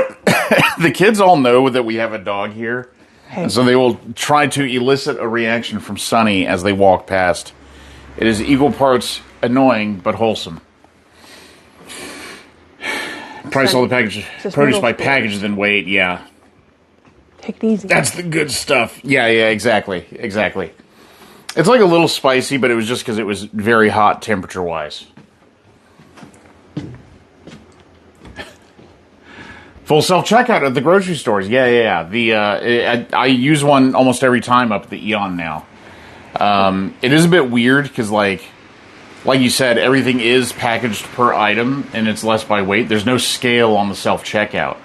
the kids all know that we have a dog here. Hey. And so they will try to elicit a reaction from Sonny as they walk past. It is equal parts annoying but wholesome. Price all the package, produce by package, then wait, yeah. Take it easy. That's the good stuff. Yeah, exactly. It's like a little spicy, but it was just because it was very hot temperature-wise. Full self-checkout at the grocery stores. Yeah. I use one almost every time up at the Eon now. It is a bit weird because, like you said, everything is packaged per item, and it's less by weight. There's no scale on the self-checkout.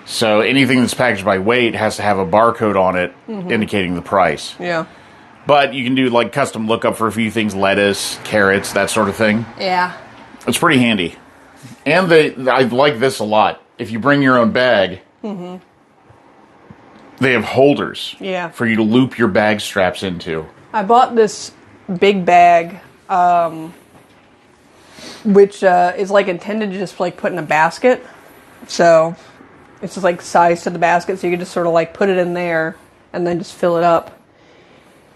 So anything that's packaged by weight has to have a barcode on it indicating the price. Yeah. But you can do, like, custom lookup for a few things, lettuce, carrots, that sort of thing. Yeah. It's pretty handy. And I like this a lot. If you bring your own bag, they have holders for you to loop your bag straps into. I bought this big bag, which is like intended to just like put in a basket. So it's just like sized to the basket, so you can just sort of like put it in there and then just fill it up.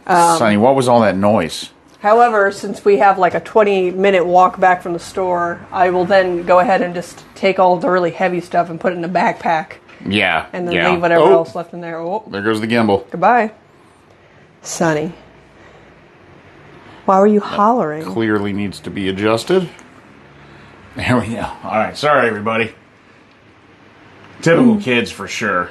Sonny, what was all that noise? However, since we have like a 20-minute walk back from the store, I will then go ahead and just take all the really heavy stuff and put it in a backpack. Yeah. And then leave whatever else left in there. Oh, there goes the gimbal. Goodbye. Sonny. Why were you hollering? Clearly needs to be adjusted. There we go. All right. Sorry, everybody. Typical kids for sure.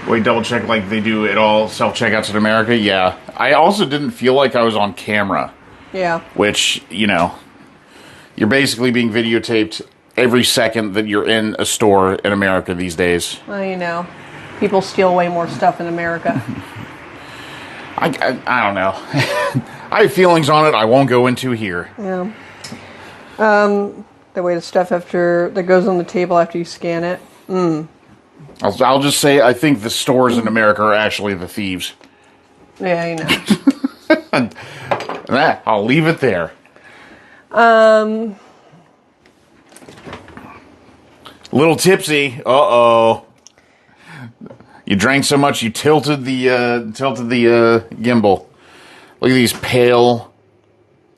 Wait, double check like they do at all self-checkouts in America? Yeah. I also didn't feel like I was on camera. Yeah. Which, you're basically being videotaped every second that you're in a store in America these days. Well, people steal way more stuff in America. I don't know. I have feelings on it I won't go into here. Yeah. The way the stuff that goes on the table after you scan it. I'll just say I think the stores in America are actually the thieves. Yeah, I'll leave it there. Little tipsy. Uh-oh. You drank so much you tilted the gimbal. Look at these pale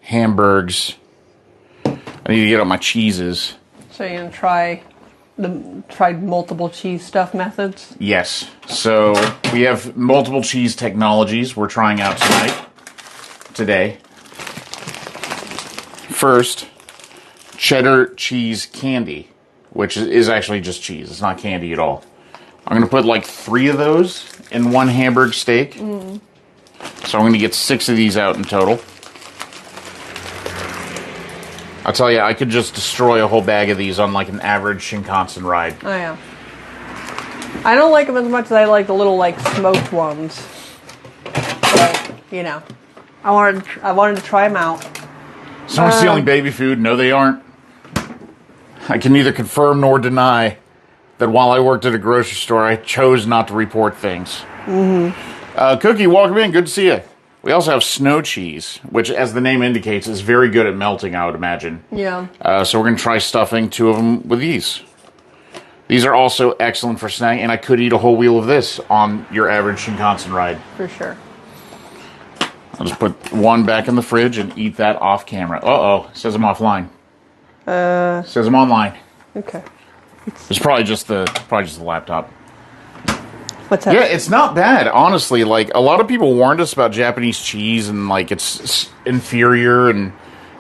Hamburgs. I need to get out my cheeses. So you're gonna try multiple cheese stuff methods? Yes. So we have multiple cheese technologies we're trying out today. First, cheddar cheese candy, which is actually just cheese. It's not candy at all. I'm going to put like 3 of those in one Hamburg steak. So I'm going to get 6 of these out in total. I'll tell you, I could just destroy a whole bag of these on like an average Shinkansen ride. Oh, yeah. I don't like them as much as I like the little like smoked ones. But, you know, I wanted to try them out. Someone stealing baby food? No, they aren't. I can neither confirm nor deny that while I worked at a grocery store, I chose not to report things. Cookie, welcome in. Good to see you. We also have snow cheese, which, as the name indicates, is very good at melting, I would imagine. Yeah. So we're going to try stuffing 2 of them with these. These are also excellent for snacking, and I could eat a whole wheel of this on your average Shinkansen ride. For sure. I'll just put one back in the fridge and eat that off camera. Uh-oh. Says I'm offline. Says I'm online. Okay. It's probably just the laptop. What's that? Yeah, it's not bad, honestly. Like, a lot of people warned us about Japanese cheese and, like, it's inferior and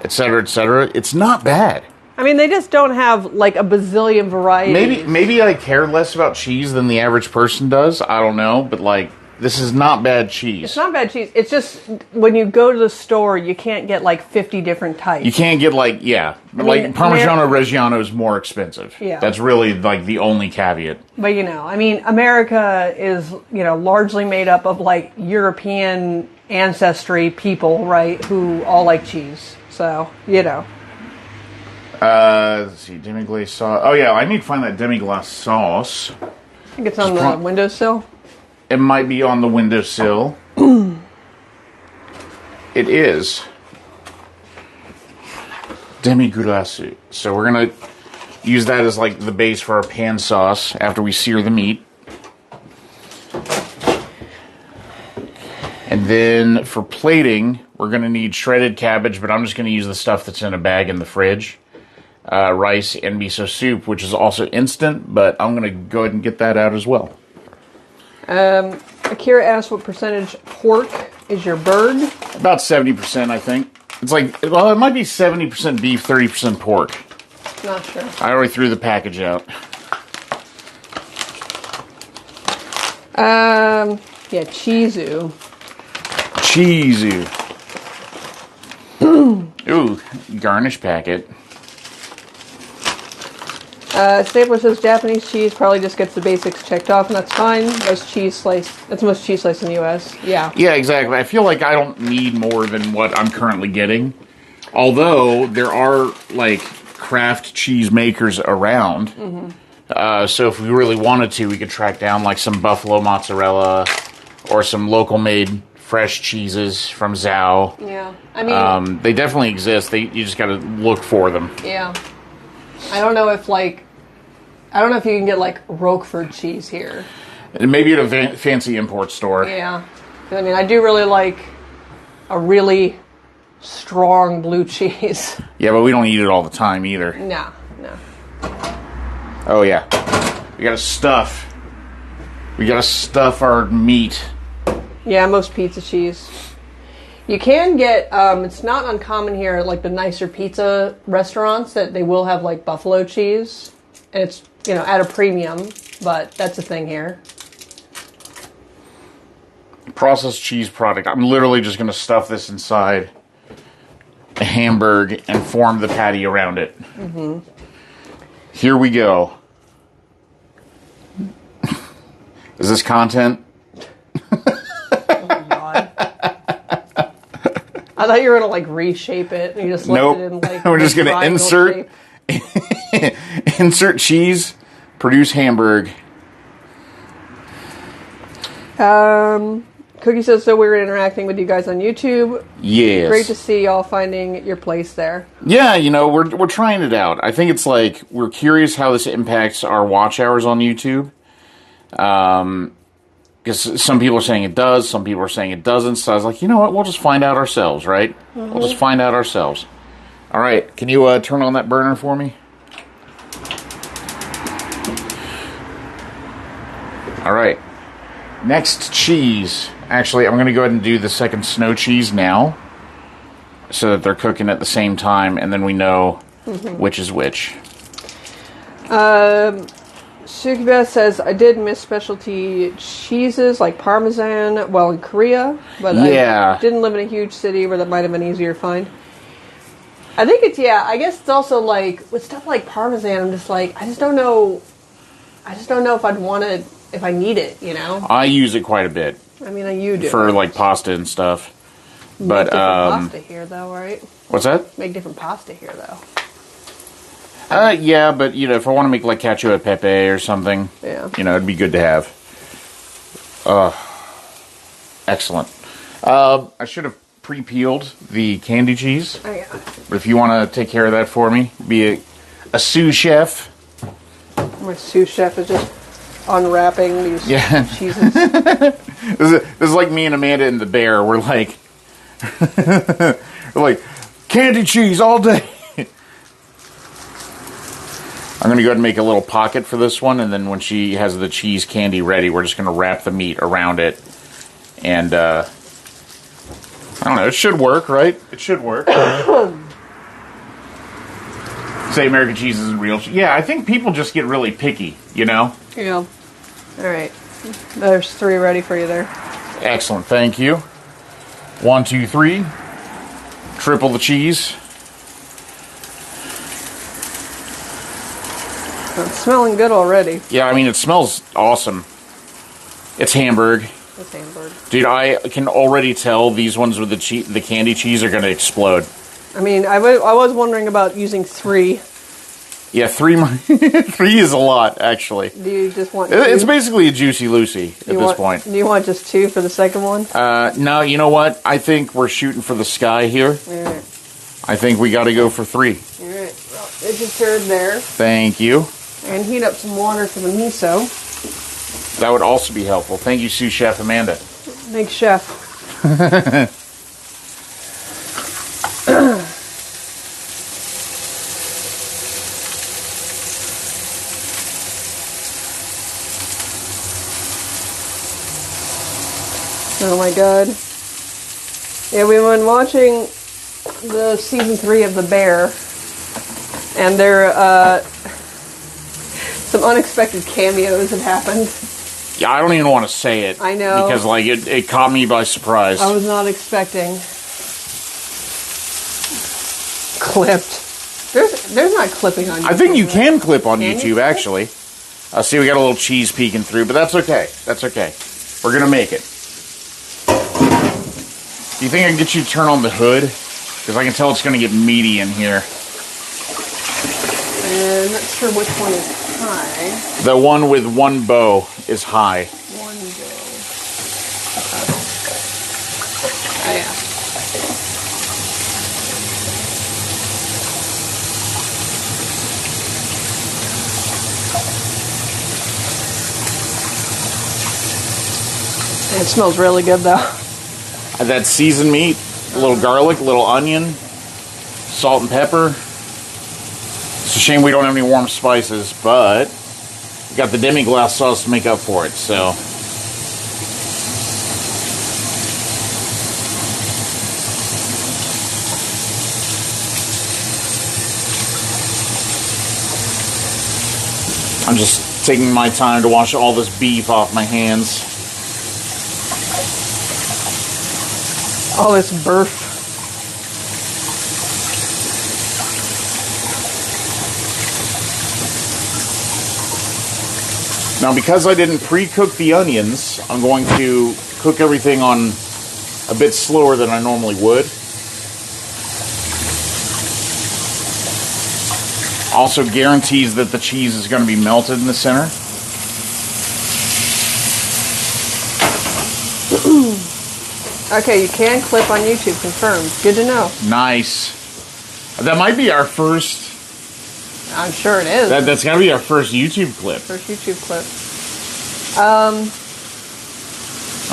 et cetera, et cetera. It's not bad. I mean, they just don't have, like, a bazillion varieties. Maybe I care less about cheese than the average person does. I don't know. But, like, this is not bad cheese. It's not bad cheese. It's just, when you go to the store, you can't get, like, 50 different types. You can't get, like, Parmigiano Reggiano is more expensive. Yeah. That's really, like, the only caveat. But, you know, I mean, America is, you know, largely made up of, like, European ancestry people, right, who all like cheese. So, you know. Let's see, demi-glace sauce. Oh, yeah, I need to find that demi-glace sauce. I think it's on the windowsill. It might be on the windowsill. It is. Demi-glace. So we're going to use that as like the base for our pan sauce after we sear the meat. And then for plating, we're going to need shredded cabbage, but I'm just going to use the stuff that's in a bag in the fridge. Rice and miso soup, which is also instant, but I'm going to go ahead and get that out as well. Akira asked what percentage pork is your bird? About 70%, I think. It's like, well, it might be 70% beef, 30% pork. Not sure. I already threw the package out. Yeah, Chizu. Ooh, garnish packet. Stapler says Japanese cheese probably just gets the basics checked off, and that's fine. That's most cheese slice in the U.S. Yeah. Yeah, exactly. I feel like I don't need more than what I'm currently getting. Although, there are, like, craft cheese makers around. So if we really wanted to, we could track down, like, some buffalo mozzarella or some local-made fresh cheeses from Zhao. Yeah. I mean... they definitely exist. You just gotta look for them. Yeah. I don't know if you can get, like, Roquefort cheese here. Maybe at a fancy import store. Yeah. I mean, I do really like a really strong blue cheese. Yeah, but we don't eat it all the time either. No. Oh, yeah. We gotta stuff our meat. Yeah, most pizza cheese. You can get, it's not uncommon here, like the nicer pizza restaurants, that they will have, like, buffalo cheese. And it's, you know, at a premium, but that's a thing here. Processed cheese product. I'm literally just going to stuff this inside a Hamburg and form the patty around it. Here we go. Is this content? I thought you were gonna like reshape it. And you just left it in like. We're just gonna insert cheese, produce Hamburg. Cookie says so. We were interacting with you guys on YouTube. Yes, great to see y'all finding your place there. Yeah, you know we're trying it out. I think it's like we're curious how this impacts our watch hours on YouTube. Because some people are saying it does, some people are saying it doesn't. So I was like, you know what? We'll just find out ourselves, right? We'll just find out ourselves. All right. Can you turn on that burner for me? All right. Next cheese. Actually, I'm going to go ahead and do the second snow cheese now, so that they're cooking at the same time, and then we know which is which. Sukiba says, I did miss specialty cheeses like Parmesan while in Korea, but I didn't live in a huge city where that might have been easier to find. I think I guess it's also like, with stuff like Parmesan, I'm just like, I just don't know if I'd want to if I need it, you know. I use it quite a bit I mean, you do. for like pasta and stuff. Make But different pasta here, though, right? what's that? Make different pasta here, though. Yeah, but you know, if I want to make like cacio e pepe or something, Yeah. you know, it'd be good to have. Excellent. I should have pre-peeled the candy cheese, Oh, yeah. but if you want to take care of that for me, be a sous chef. My sous chef is just unwrapping these cheeses. This is like me and Amanda and the bear. We're like, we're like candy cheese all day. I'm going to go ahead and make a little pocket for this one, and then when she has the cheese candy ready, we're just going to wrap the meat around it. And, I don't know, it should work, right? It should work. Say American cheese isn't real. Yeah, I think people just get really picky, you know? Yeah. All right. There's 3 ready for you there. Excellent, thank you. 1, 2, 3. Triple the cheese. It's smelling good already. Yeah, I mean, it smells awesome. It's Hamburg. It's Hamburg. Dude, I can already tell these ones with the candy cheese are going to explode. I mean, I was wondering about using 3. Yeah, 3 3 is a lot, actually. Do you just want 2? It's basically a Juicy Lucy at this point. Do you want just 2 for the second one? No, you know what? I think we're shooting for the sky here. All right. I think we got to go for 3. All right. Well, it's your turn there. Thank you. And heat up some water for the miso. That would also be helpful. Thank you, sous chef Amanda. Thanks, chef. Oh my god. Yeah, we've been watching the season 3 of The Bear, and there some unexpected cameos have happened. Yeah, I don't even want to say it. I know. Because, like, it caught me by surprise. I was not expecting. Clipped. There's not clipping on YouTube. I think you can clip on Can YouTube, you? actually. See, we got a little cheese peeking through, but that's okay. That's okay. We're going to make it. Do you think I can get you to turn on the hood? Because I can tell it's going to get meaty in here. I'm not sure which one is high. The one with one bow is high. One go. Oh, yeah. It smells really good, though. That seasoned meat, a little garlic, a little onion, salt and pepper. It's a shame we don't have any warm spices, but we got the demi-glace sauce to make up for it, so. I'm just taking my time to wash all this beef off my hands. All this burf. Now, because I didn't pre-cook the onions, I'm going to cook everything on a bit slower than I normally would. Also guarantees that the cheese is going to be melted in the center. Okay, you can clip on YouTube, confirmed. Good to know. Nice. That might be our first. I'm sure it is. That's got to be our first YouTube clip. First YouTube clip.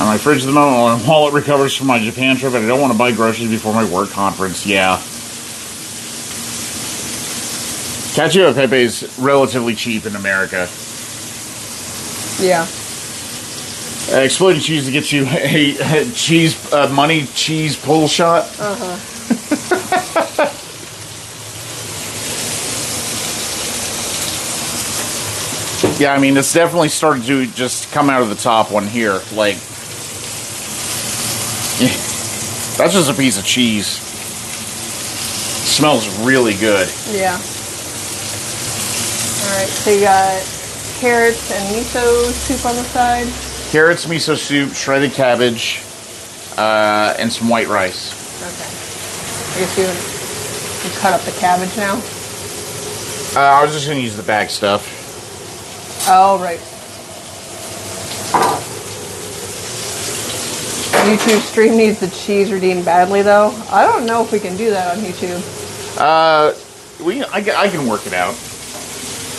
On my fridge at the moment while it recovers from my Japan trip, and I don't want to buy groceries before my work conference. Yeah. Cacio e pepe is relatively cheap in America. Yeah. Exploding cheese to get you a cheese money cheese pull shot. Yeah, I mean, it's definitely started to just come out of the top one here. Like, yeah, that's just a piece of cheese. Smells really good. Yeah. Alright, so you got carrots and miso soup on the side. Carrots, miso soup, shredded cabbage, and some white rice. Okay. I guess you cut up the cabbage now. I was just going to use the bag stuff. Oh, right. YouTube stream needs the cheese redeemed badly, though. I don't know if we can do that on YouTube. I can work it out.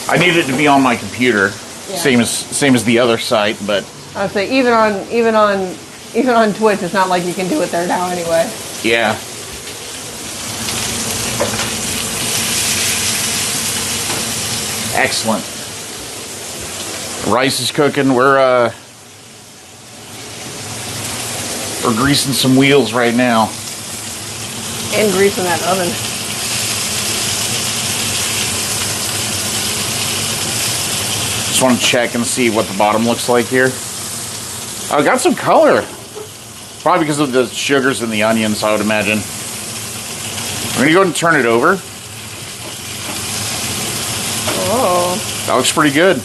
I need it to be on my computer, same as the other site, but I'd say even on Twitch, it's not like you can do it there now anyway. yeah. Excellent. Rice is cooking. We're greasing some wheels right now. And greasing that oven. Just want to check and see what the bottom looks like here. Oh, got some color. Probably because of the sugars and the onions, I would imagine. I'm going to go ahead and turn it over. Oh. That looks pretty good.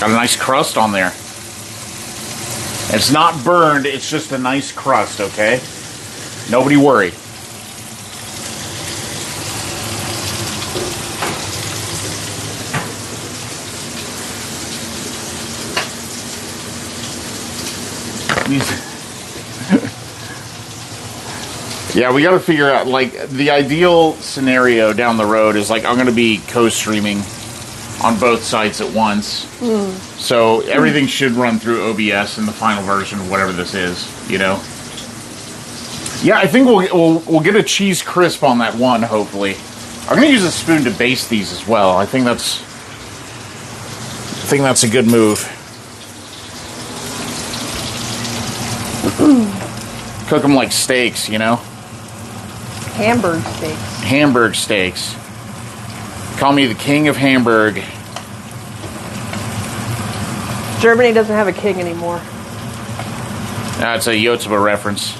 Got a nice crust on there. It's not burned, it's just a nice crust, okay? Nobody worry. Yeah, we got to figure out, like, the ideal scenario down the road is, like, I'm going to be co-streaming on both sites at once. So everything should run through OBS in the final version of whatever this is, you know? Yeah, I think we'll get a cheese crisp on that one, hopefully. I'm going to use a spoon to baste these as well. I think that's a good move. Cook them like steaks, you know? Hamburg steaks. Hamburg steaks. Call me the king of Hamburg. Germany doesn't have a king anymore. That's a Yotsuba reference.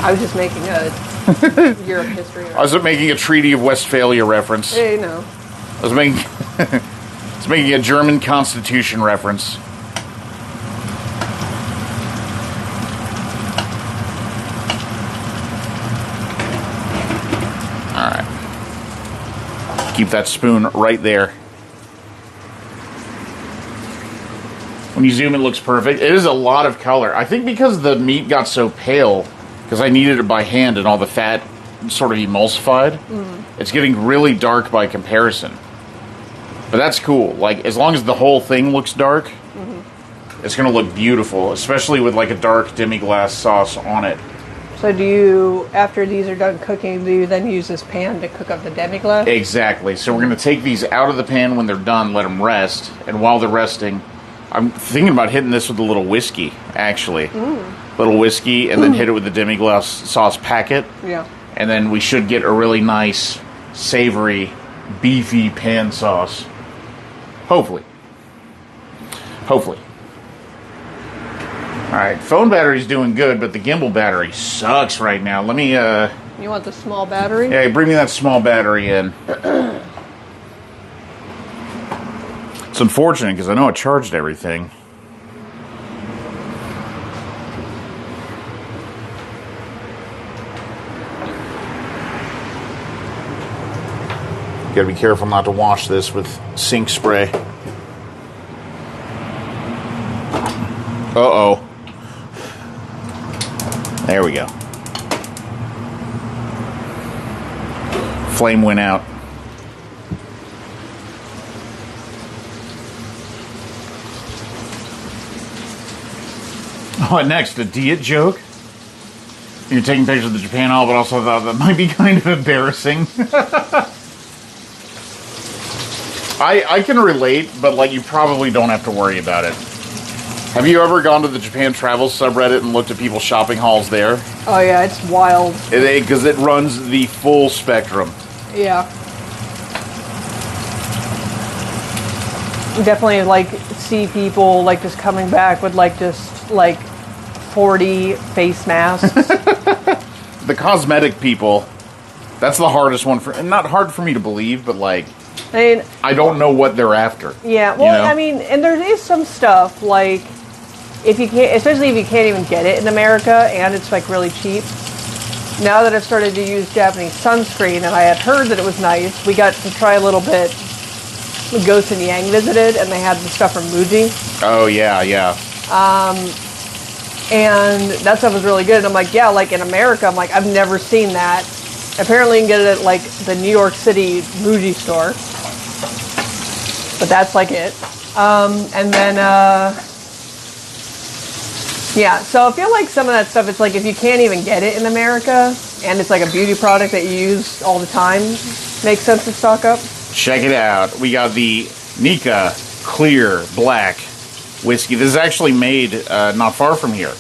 I was just making a Europe history. I was making a Treaty of Westphalia reference. Yeah, you know. I was making a German Constitution reference. All right. Keep that spoon right there. When you zoom, it looks perfect. It is a lot of color. I think because the meat got so pale, because I kneaded it by hand and all the fat sort of emulsified, it's getting really dark by comparison. But that's cool. Like, as long as the whole thing looks dark, it's going to look beautiful, especially with like a dark demi-glace sauce on it. So do you, after these are done cooking, do you then use this pan to cook up the demi-glace? Exactly. So we're going to take these out of the pan when they're done, let them rest, and while they're resting, I'm thinking about hitting this with a little whiskey, actually. Little whiskey, and then hit it with the demi-glace sauce packet. Yeah. And then we should get a really nice, savory, beefy pan sauce. Hopefully. Hopefully. Alright, phone battery's doing good, but the gimbal battery sucks right now. Let me, You want the small battery? yeah, bring me that small battery in. It's unfortunate, because I know I charged everything. Gotta be careful not to wash this with sink spray. Uh-oh. There we go. Flame went out. Oh, next, a diet joke? You're taking pictures of the Japan Hall, but also thought that might be kind of embarrassing. I can relate, but like you probably don't have to worry about it. Have you ever gone to the Japan travel subreddit and looked at people's shopping hauls there? Oh yeah, it's wild. Because it runs the full spectrum. Yeah. Definitely like see people like just coming back with like just like 40 face masks. The cosmetic people, that's the hardest one for, and not hard for me to believe, but like, I mean, I don't know what they're after. Yeah, well, you know? I mean, and there is some stuff like if you can't, especially if you can't even get it in America and it's like really cheap. Now that I've started to use Japanese sunscreen and I had heard that it was nice, we got to try a little bit. Ghost and Yang visited and they had the stuff from Muji. Oh yeah, yeah. And that stuff was really good. And I'm like, yeah, like in America, I'm like, I've never seen that. Apparently you can get it at like the New York City Muji store. But that's like it. And then, yeah, so I feel like some of that stuff, it's like if you can't even get it in America and it's like a beauty product that you use all the time, makes sense to stock up. Check it out. We got the Nika Clear Black Whiskey. This is actually made not far from here.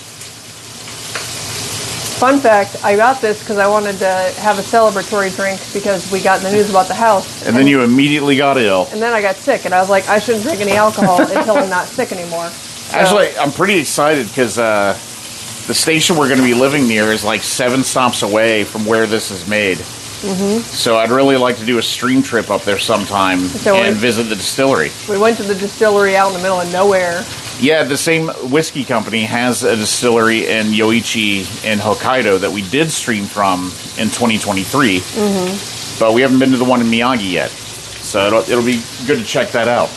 Fun fact, I got this because I wanted to have a celebratory drink because we got in the news about the house. And then you immediately got ill. And then I got sick, and I was like, I shouldn't drink any alcohol until I'm not sick anymore. So, actually, I'm pretty excited because the station we're going to be living near is like 7 stops away from where this is made. Mm-hmm. So I'd really like to do a stream trip up there sometime and visit the distillery. We went to the distillery out in the middle of nowhere. Yeah, the same whiskey company has a distillery in Yoichi in Hokkaido that we did stream from in 2023. Mm-hmm. But we haven't been to the one in Miyagi yet. So it'll be good to check that out.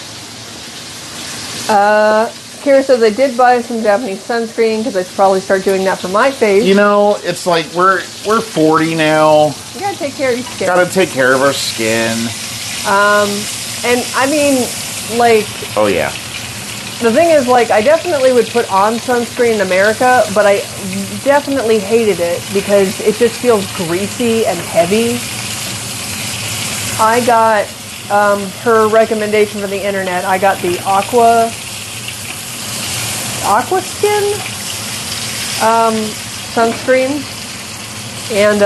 Kira says I did buy some Japanese sunscreen because I should probably start doing that for my face. You know, it's like we're 40 now. You gotta take care of your skin. Gotta take care of our skin. And I mean, like... Oh, yeah. The thing is, like, I definitely would put on sunscreen in America, but I definitely hated it because it just feels greasy and heavy. I got her recommendation from the internet. I got the Aqua Skin sunscreen. And,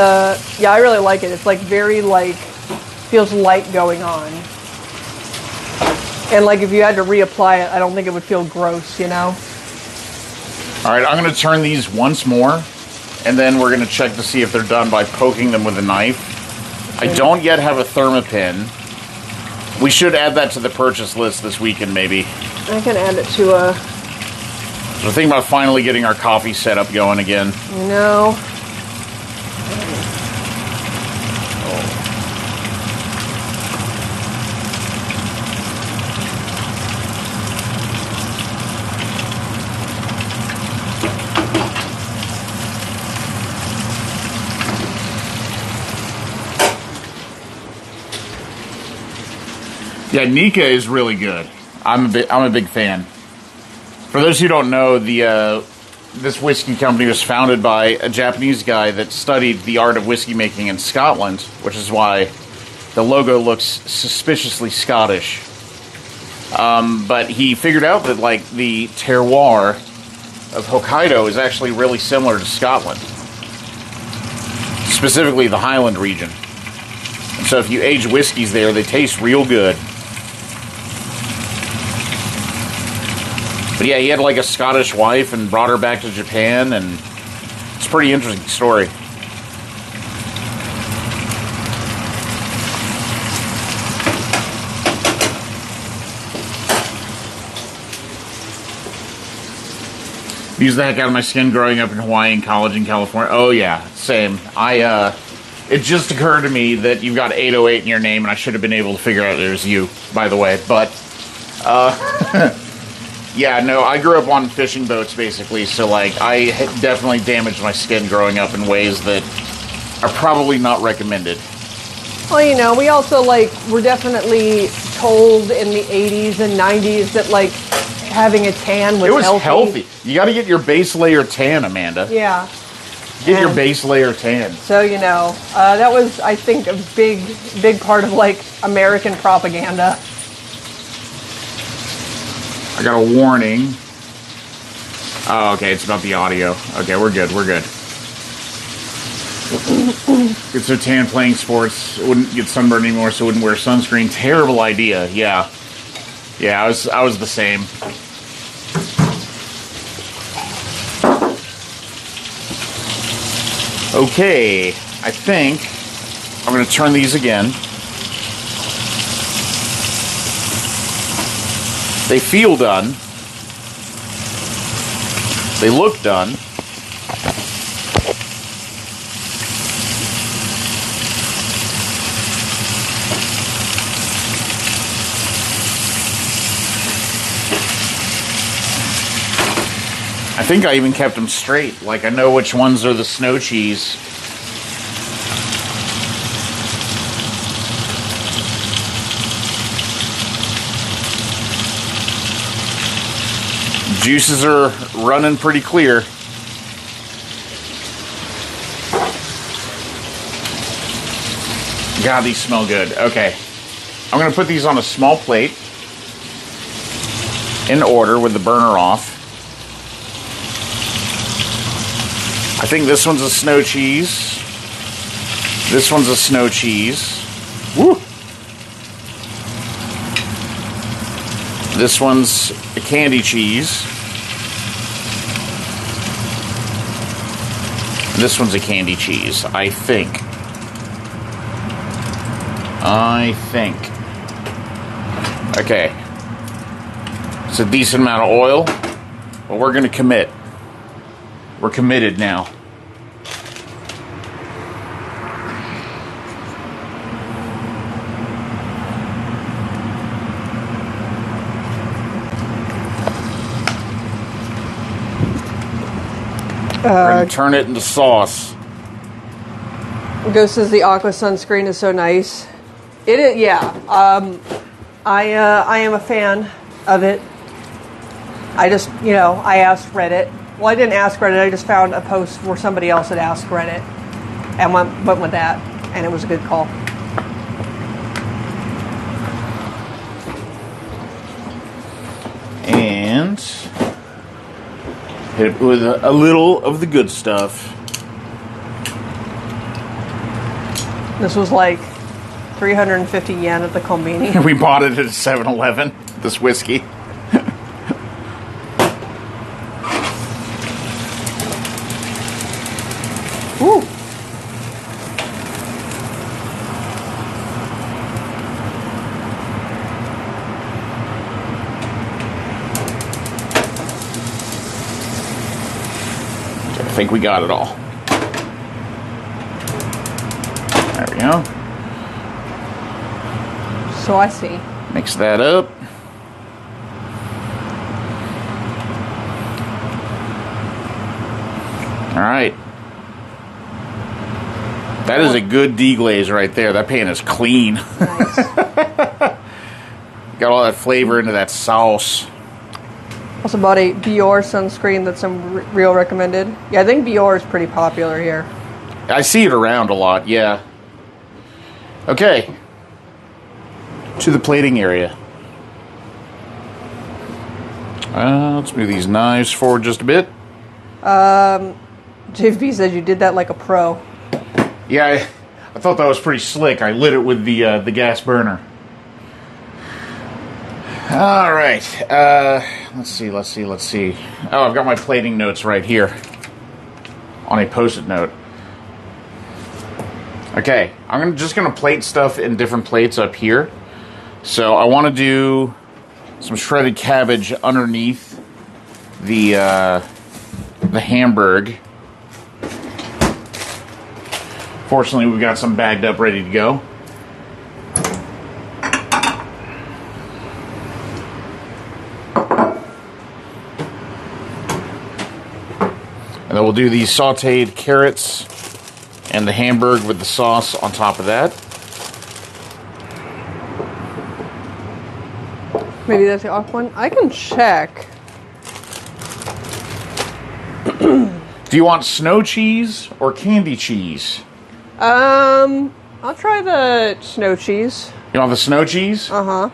yeah, I really like it. It's, like, very, like, feels light going on. And, like, if you had to reapply it, I don't think it would feel gross, you know? All right, I'm going to turn these once more, and then we're going to check to see if they're done by poking them with a knife. Okay. I don't yet have a Thermopin. We should add that to the purchase list this weekend, maybe. I can add it to a... So we're thinking about finally getting our coffee setup going again. No. Yeah, Nika is really good. I'm a big fan. For those who don't know, this whiskey company was founded by a Japanese guy that studied the art of whiskey making in Scotland, which is why the logo looks suspiciously Scottish. But he figured out that like the terroir of Hokkaido is actually really similar to Scotland, specifically the Highland region. And so if you age whiskeys there, they taste real good. But yeah, he had like a Scottish wife and brought her back to Japan, and it's a pretty interesting story. Used the heck out of my skin growing up in Hawaii and college in California. Oh yeah, same. It just occurred to me that you've got 808 in your name, and I should have been able to figure out it was you, by the way. But, yeah, no, I grew up on fishing boats, basically, so, like, I definitely damaged my skin growing up in ways that are probably not recommended. Well, you know, we also, like, were definitely told in the 80s and 90s that, like, having a tan was healthy. It was healthy. You got to get your base layer tan, Amanda. Yeah. Get your base layer tan. So, you know, that was, I think, a big part of, like, American propaganda. I got a warning. Oh, okay, it's about the audio. Okay, we're good, we're good. Get so tan playing sports, wouldn't get sunburned anymore, so wouldn't wear sunscreen. Terrible idea, yeah. Yeah, I was the same. Okay, I think I'm going to turn these again. They feel done. They look done. I think I even kept them straight. Like, I know which ones are the snow cheese. Juices are running pretty clear. God, these smell good. Okay. I'm going to put these on a small plate in order with the burner off. I think this one's a snow cheese. This one's a snow cheese. Woo! This one's a candy cheese. This one's a candy cheese, I think. Okay. It's a decent amount of oil, but we're going to commit. We're committed now. We're going to turn it into sauce. Ghost says the aqua sunscreen is so nice. It is, yeah. I am a fan of it. I just, I asked Reddit. Well, I didn't ask Reddit. I just found a post where somebody else had asked Reddit and went with that, and it was a good call. And hit it with a little of the good stuff. This was like 350 yen at the Kombini. We bought it at a 7-Eleven, this whiskey. Woo! I think we got it all. There we go. So I see. Mix that up. All right. That is a good deglaze right there. That pan is clean. Nice. Got all that flavor into that sauce. Also bought a Bior sunscreen that's some real recommended. Yeah, I think Bior is pretty popular here. I see it around a lot, yeah. Okay. To the plating area. Let's move these knives forward just a bit. JV says you did that like a pro. Yeah, I thought that was pretty slick. I lit it with the gas burner. All right. Let's see. Oh, I've got my plating notes right here on a Post-it note. Okay, I'm just gonna plate stuff in different plates up here. So I want to do some shredded cabbage underneath the Hamburg. Fortunately, we've got some bagged up, ready to go. And then we'll do these sauteed carrots and the Hamburg with the sauce on top of that. Maybe that's the off one. I can check. Do you want snow cheese or candy cheese? I'll try the snow cheese. You want the snow cheese? Uh-huh.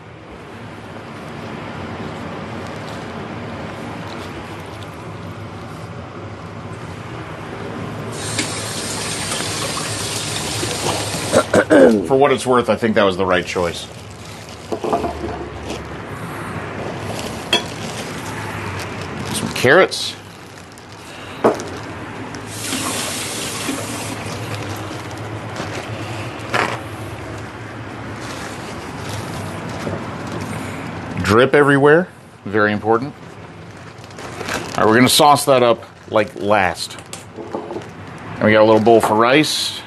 For what it's worth, I think that was the right choice. Some carrots. Drip everywhere. Very important. All right, we're going to sauce that up like last. And we got a little bowl for rice.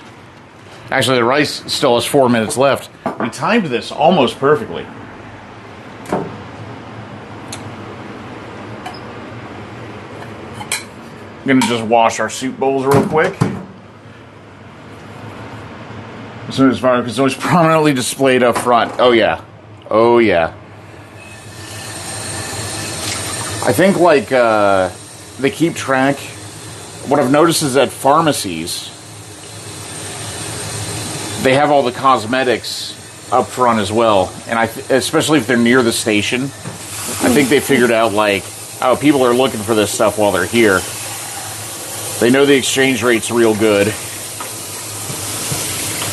Actually, the rice still has 4 minutes left. We timed this almost perfectly. I'm going to just wash our soup bowls real quick. As soon as because it's always prominently displayed up front. Oh, yeah. Oh, yeah. I think, like, they keep track. What I've noticed is that pharmacies, they have all the cosmetics up front as well. And especially if they're near the station, I think they figured out, like, oh, people are looking for this stuff while they're here. They know the exchange rate's real good.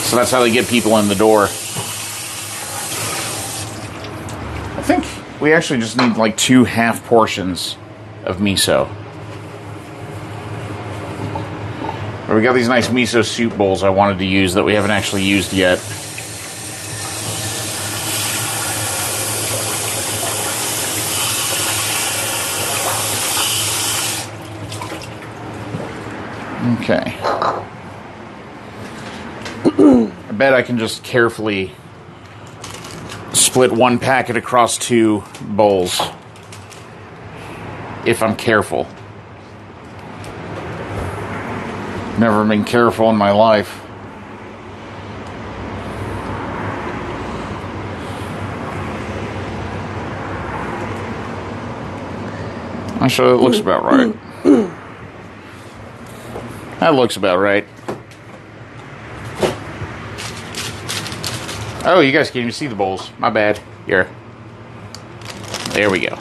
So that's how they get people in the door. I think we actually just need like 2 half portions of miso. We got these nice miso soup bowls I wanted to use that we haven't actually used yet. Okay. I bet I can just carefully split 1 packet across 2 bowls. If I'm careful. Never been careful in my life. Actually, it looks about right. That looks about right. Oh, you guys can't even see the bowls. My bad. Here. There we go.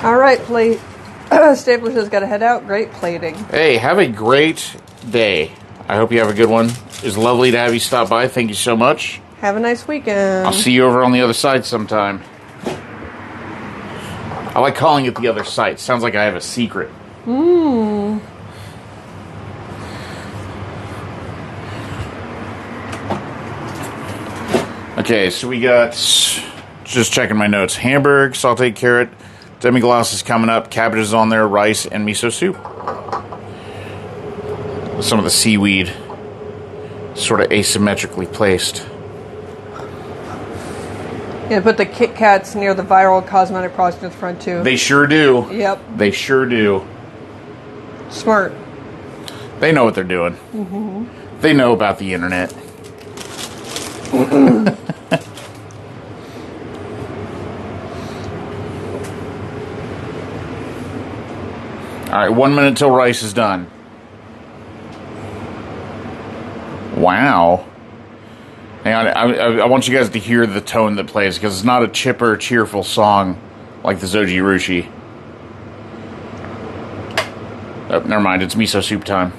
All right, plate. Stapler says, got to head out. Great plating. Hey, have a great day. I hope you have a good one. It's lovely to have you stop by. Thank you so much. Have a nice weekend. I'll see you over on the other side sometime. I like calling it the other side. Sounds like I have a secret. Okay, so we got, just checking my notes, Hamburg, sauteed carrot, demi-glace is coming up, cabbage is on there, rice, and miso soup. Some of the seaweed sort of asymmetrically placed. Yeah, put the Kit Kats near the viral cosmetic products in the front, too. They sure do. Yep. They sure do. Smart. They know what they're doing. Mm-hmm. They know about the internet. All right, 1 minute till rice is done. Wow. Hang on, I want you guys to hear the tone that plays, because it's not a chipper, cheerful song like the Zoji Rushi. Oh, never mind, it's miso soup time.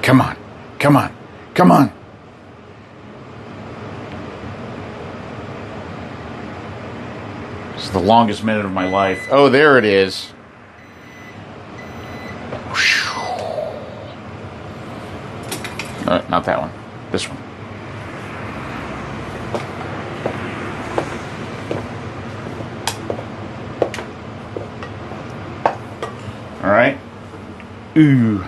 Come on, come on, come on. This is the longest minute of my life. Oh, there it is. Not that one. This one. All right. Ooh.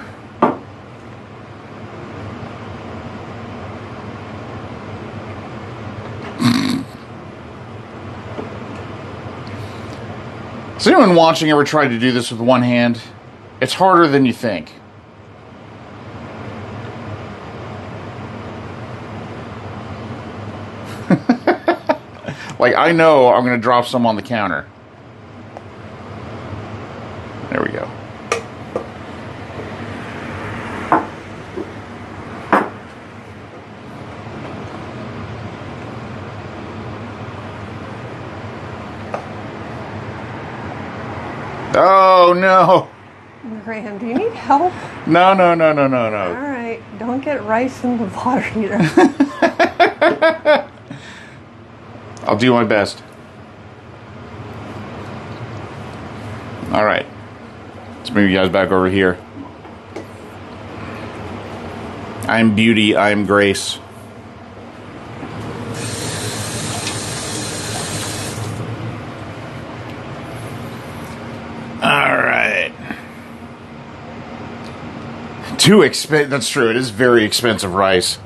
Has anyone watching ever tried to do this with one hand? It's harder than you think. Like, I know I'm going to drop some on the counter. There we go. Oh, no. Graham, do you need help? No. All right, don't get rice in the water heater. I'll do my best. All right. Let's move you guys back over here. I am beauty. I am grace. All right. Too expensive. That's true. It is very expensive rice.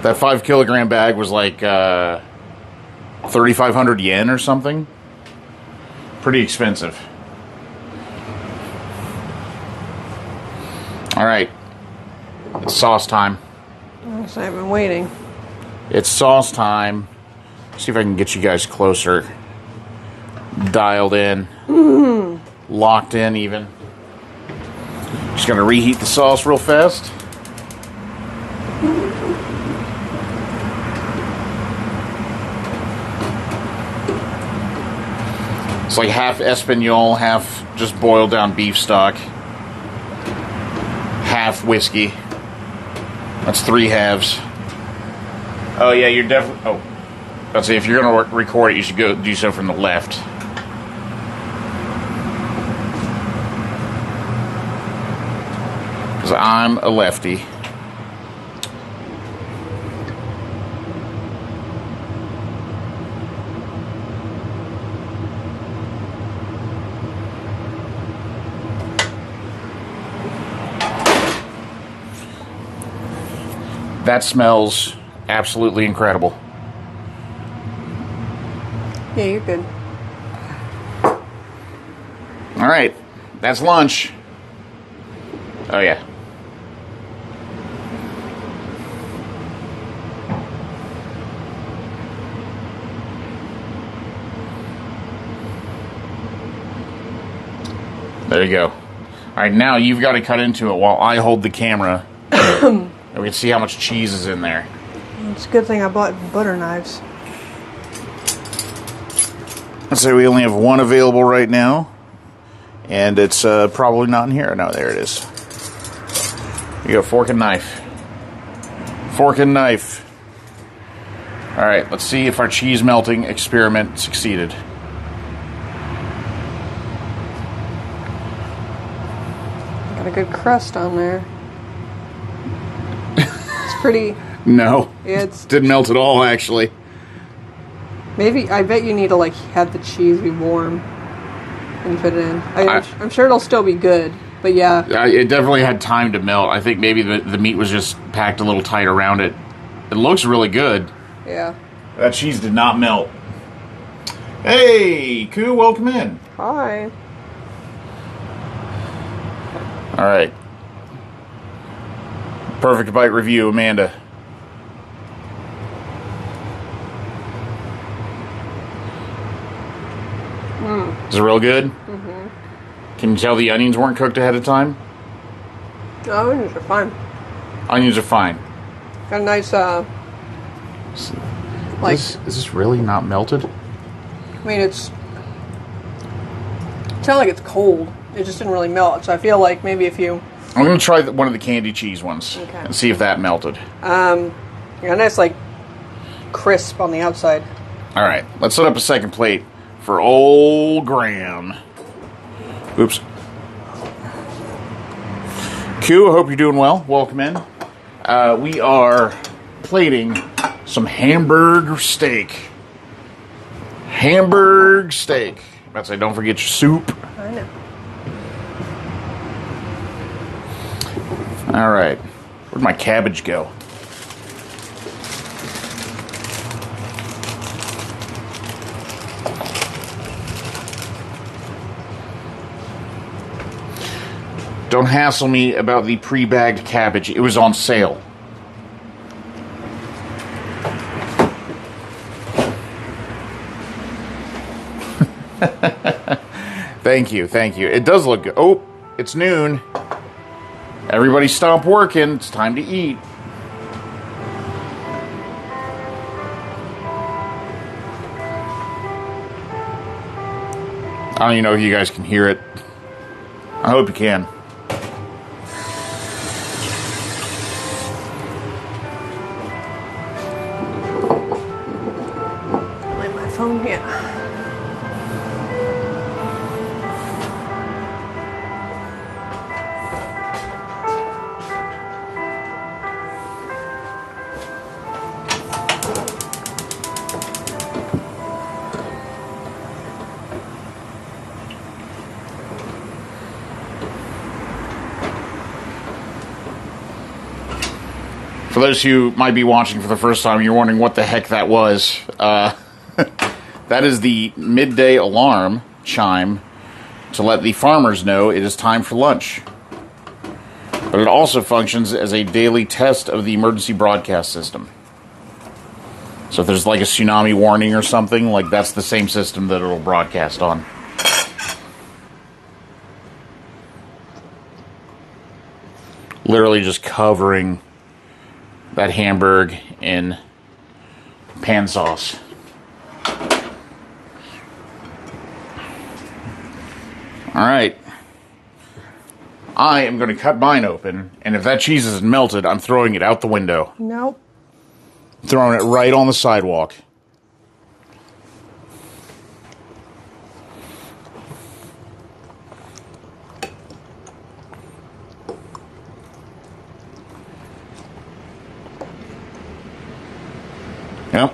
That 5 kilogram bag was like 3,500 yen or something. Pretty expensive. All right. It's sauce time. So I've been waiting. It's sauce time. See if I can get you guys closer. Dialed in. Locked in even. Just going to reheat the sauce real fast. It's like half Espanol, half just boiled down beef stock. Half whiskey. That's 3 halves. Oh yeah, you're definitely... Oh. Let's see, if you're going to record it, you should go do so from the left. Because I'm a lefty. That smells absolutely incredible. Yeah, you're good. All right, that's lunch. Oh, yeah. There you go. All right, now you've got to cut into it while I hold the camera. And we can see how much cheese is in there. It's a good thing I bought butter knives. Let's say we only have one available right now. And it's probably not in here. No, there it is. You go, fork and knife. Fork and knife. All right, let's see if our cheese melting experiment succeeded. Got a good crust on there. It's pretty... No, It's didn't melt at all, actually. maybe I bet you need to like have the cheese be warm and put it in. I'm sure it'll still be good, but yeah. It definitely had time to melt. I think maybe the meat was just packed a little tight around it. It looks really good. Yeah. That cheese did not melt. Hey, Koo, welcome in. Hi. All right. Perfect bite review, Amanda. Is it real good? Mm-hmm. Can you tell the onions weren't cooked ahead of time? Oh, onions are fine. Onions are fine. Got a nice, like... Is this really not melted? I mean, it's not like it's cold. It just didn't really melt. So I feel like maybe if you... I'm going to try one of the candy cheese ones and see if that melted. You got a nice, like, crisp on the outside. All right, let's set up a second plate for old Graham. Oops. Q, I hope you're doing well. Welcome in. We are plating some Hamburg steak. Hamburg steak. I'd say don't forget your soup. I know. All right. Where'd my cabbage go? Don't hassle me about the pre-bagged cabbage. It was on sale. Thank you, thank you. It does look good. Oh, it's noon. Everybody stop working. It's time to eat. I don't even know if you guys can hear it. I hope you can. Like my phone, yeah. For those who might be watching for the first time, you're wondering what the heck that was. That is the midday alarm chime to let the farmers know it is time for lunch. But it also functions as a daily test of the emergency broadcast system. So if there's like a tsunami warning or something, like that's the same system that it'll broadcast on. Literally just covering that Hamburg in pan sauce. All right. I am going to cut mine open, and if that cheese isn't melted, I'm throwing it out the window. Nope. Throwing it right on the sidewalk. Yep.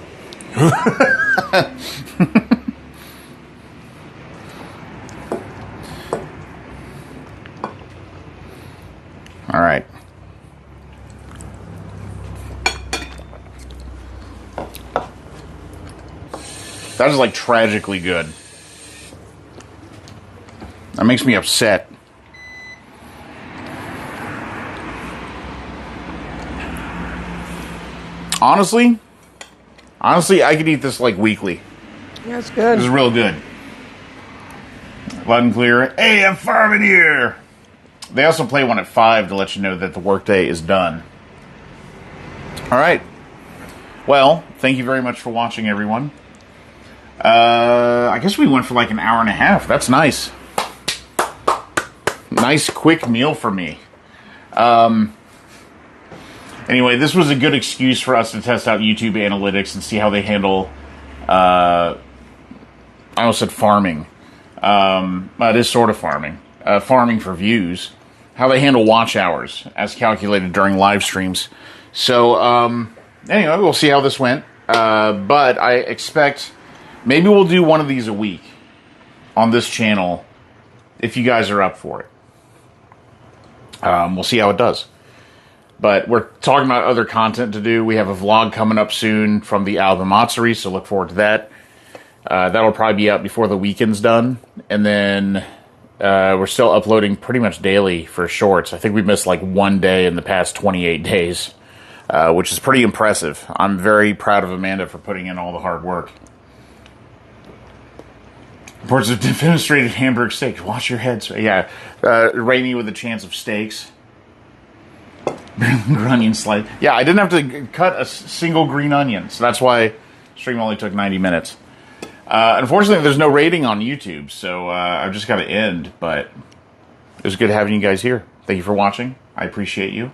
All right. That is like tragically good. That makes me upset. Honestly, I could eat this like weekly. Yeah, it's good. This is real good. Loud and clear. Hey, I'm farming here. They also play one at 5 to let you know that the workday is done. All right. Well, thank you very much for watching, everyone. I guess we went for like an hour and a half. That's nice. Nice, quick meal for me. Anyway, this was a good excuse for us to test out YouTube analytics and see how they handle, I almost said farming. It is sort of farming. Farming for views. How they handle watch hours as calculated during live streams. So, anyway, we'll see how this went. But I expect maybe we'll do one of these a week on this channel if you guys are up for it. We'll see how it does. But we're talking about other content to do. We have a vlog coming up soon from the Albemotsary, so look forward to that. That'll probably be up before the weekend's done. And then we're still uploading pretty much daily for shorts. I think we missed like one day in the past 28 days, which is pretty impressive. I'm very proud of Amanda for putting in all the hard work. Reports of defenestrated Hamburg steak. Wash your heads. Yeah, rainy with a chance of steaks. Green onion slice. Yeah, I didn't have to cut a single green onion, so that's why stream only took 90 minutes. Unfortunately, there's no rating on YouTube, so I've just got to end, but it was good having you guys here. Thank you for watching. I appreciate you,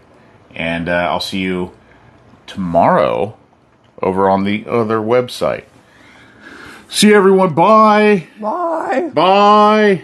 and I'll see you tomorrow over on the other website. See you, everyone. Bye. Bye. Bye.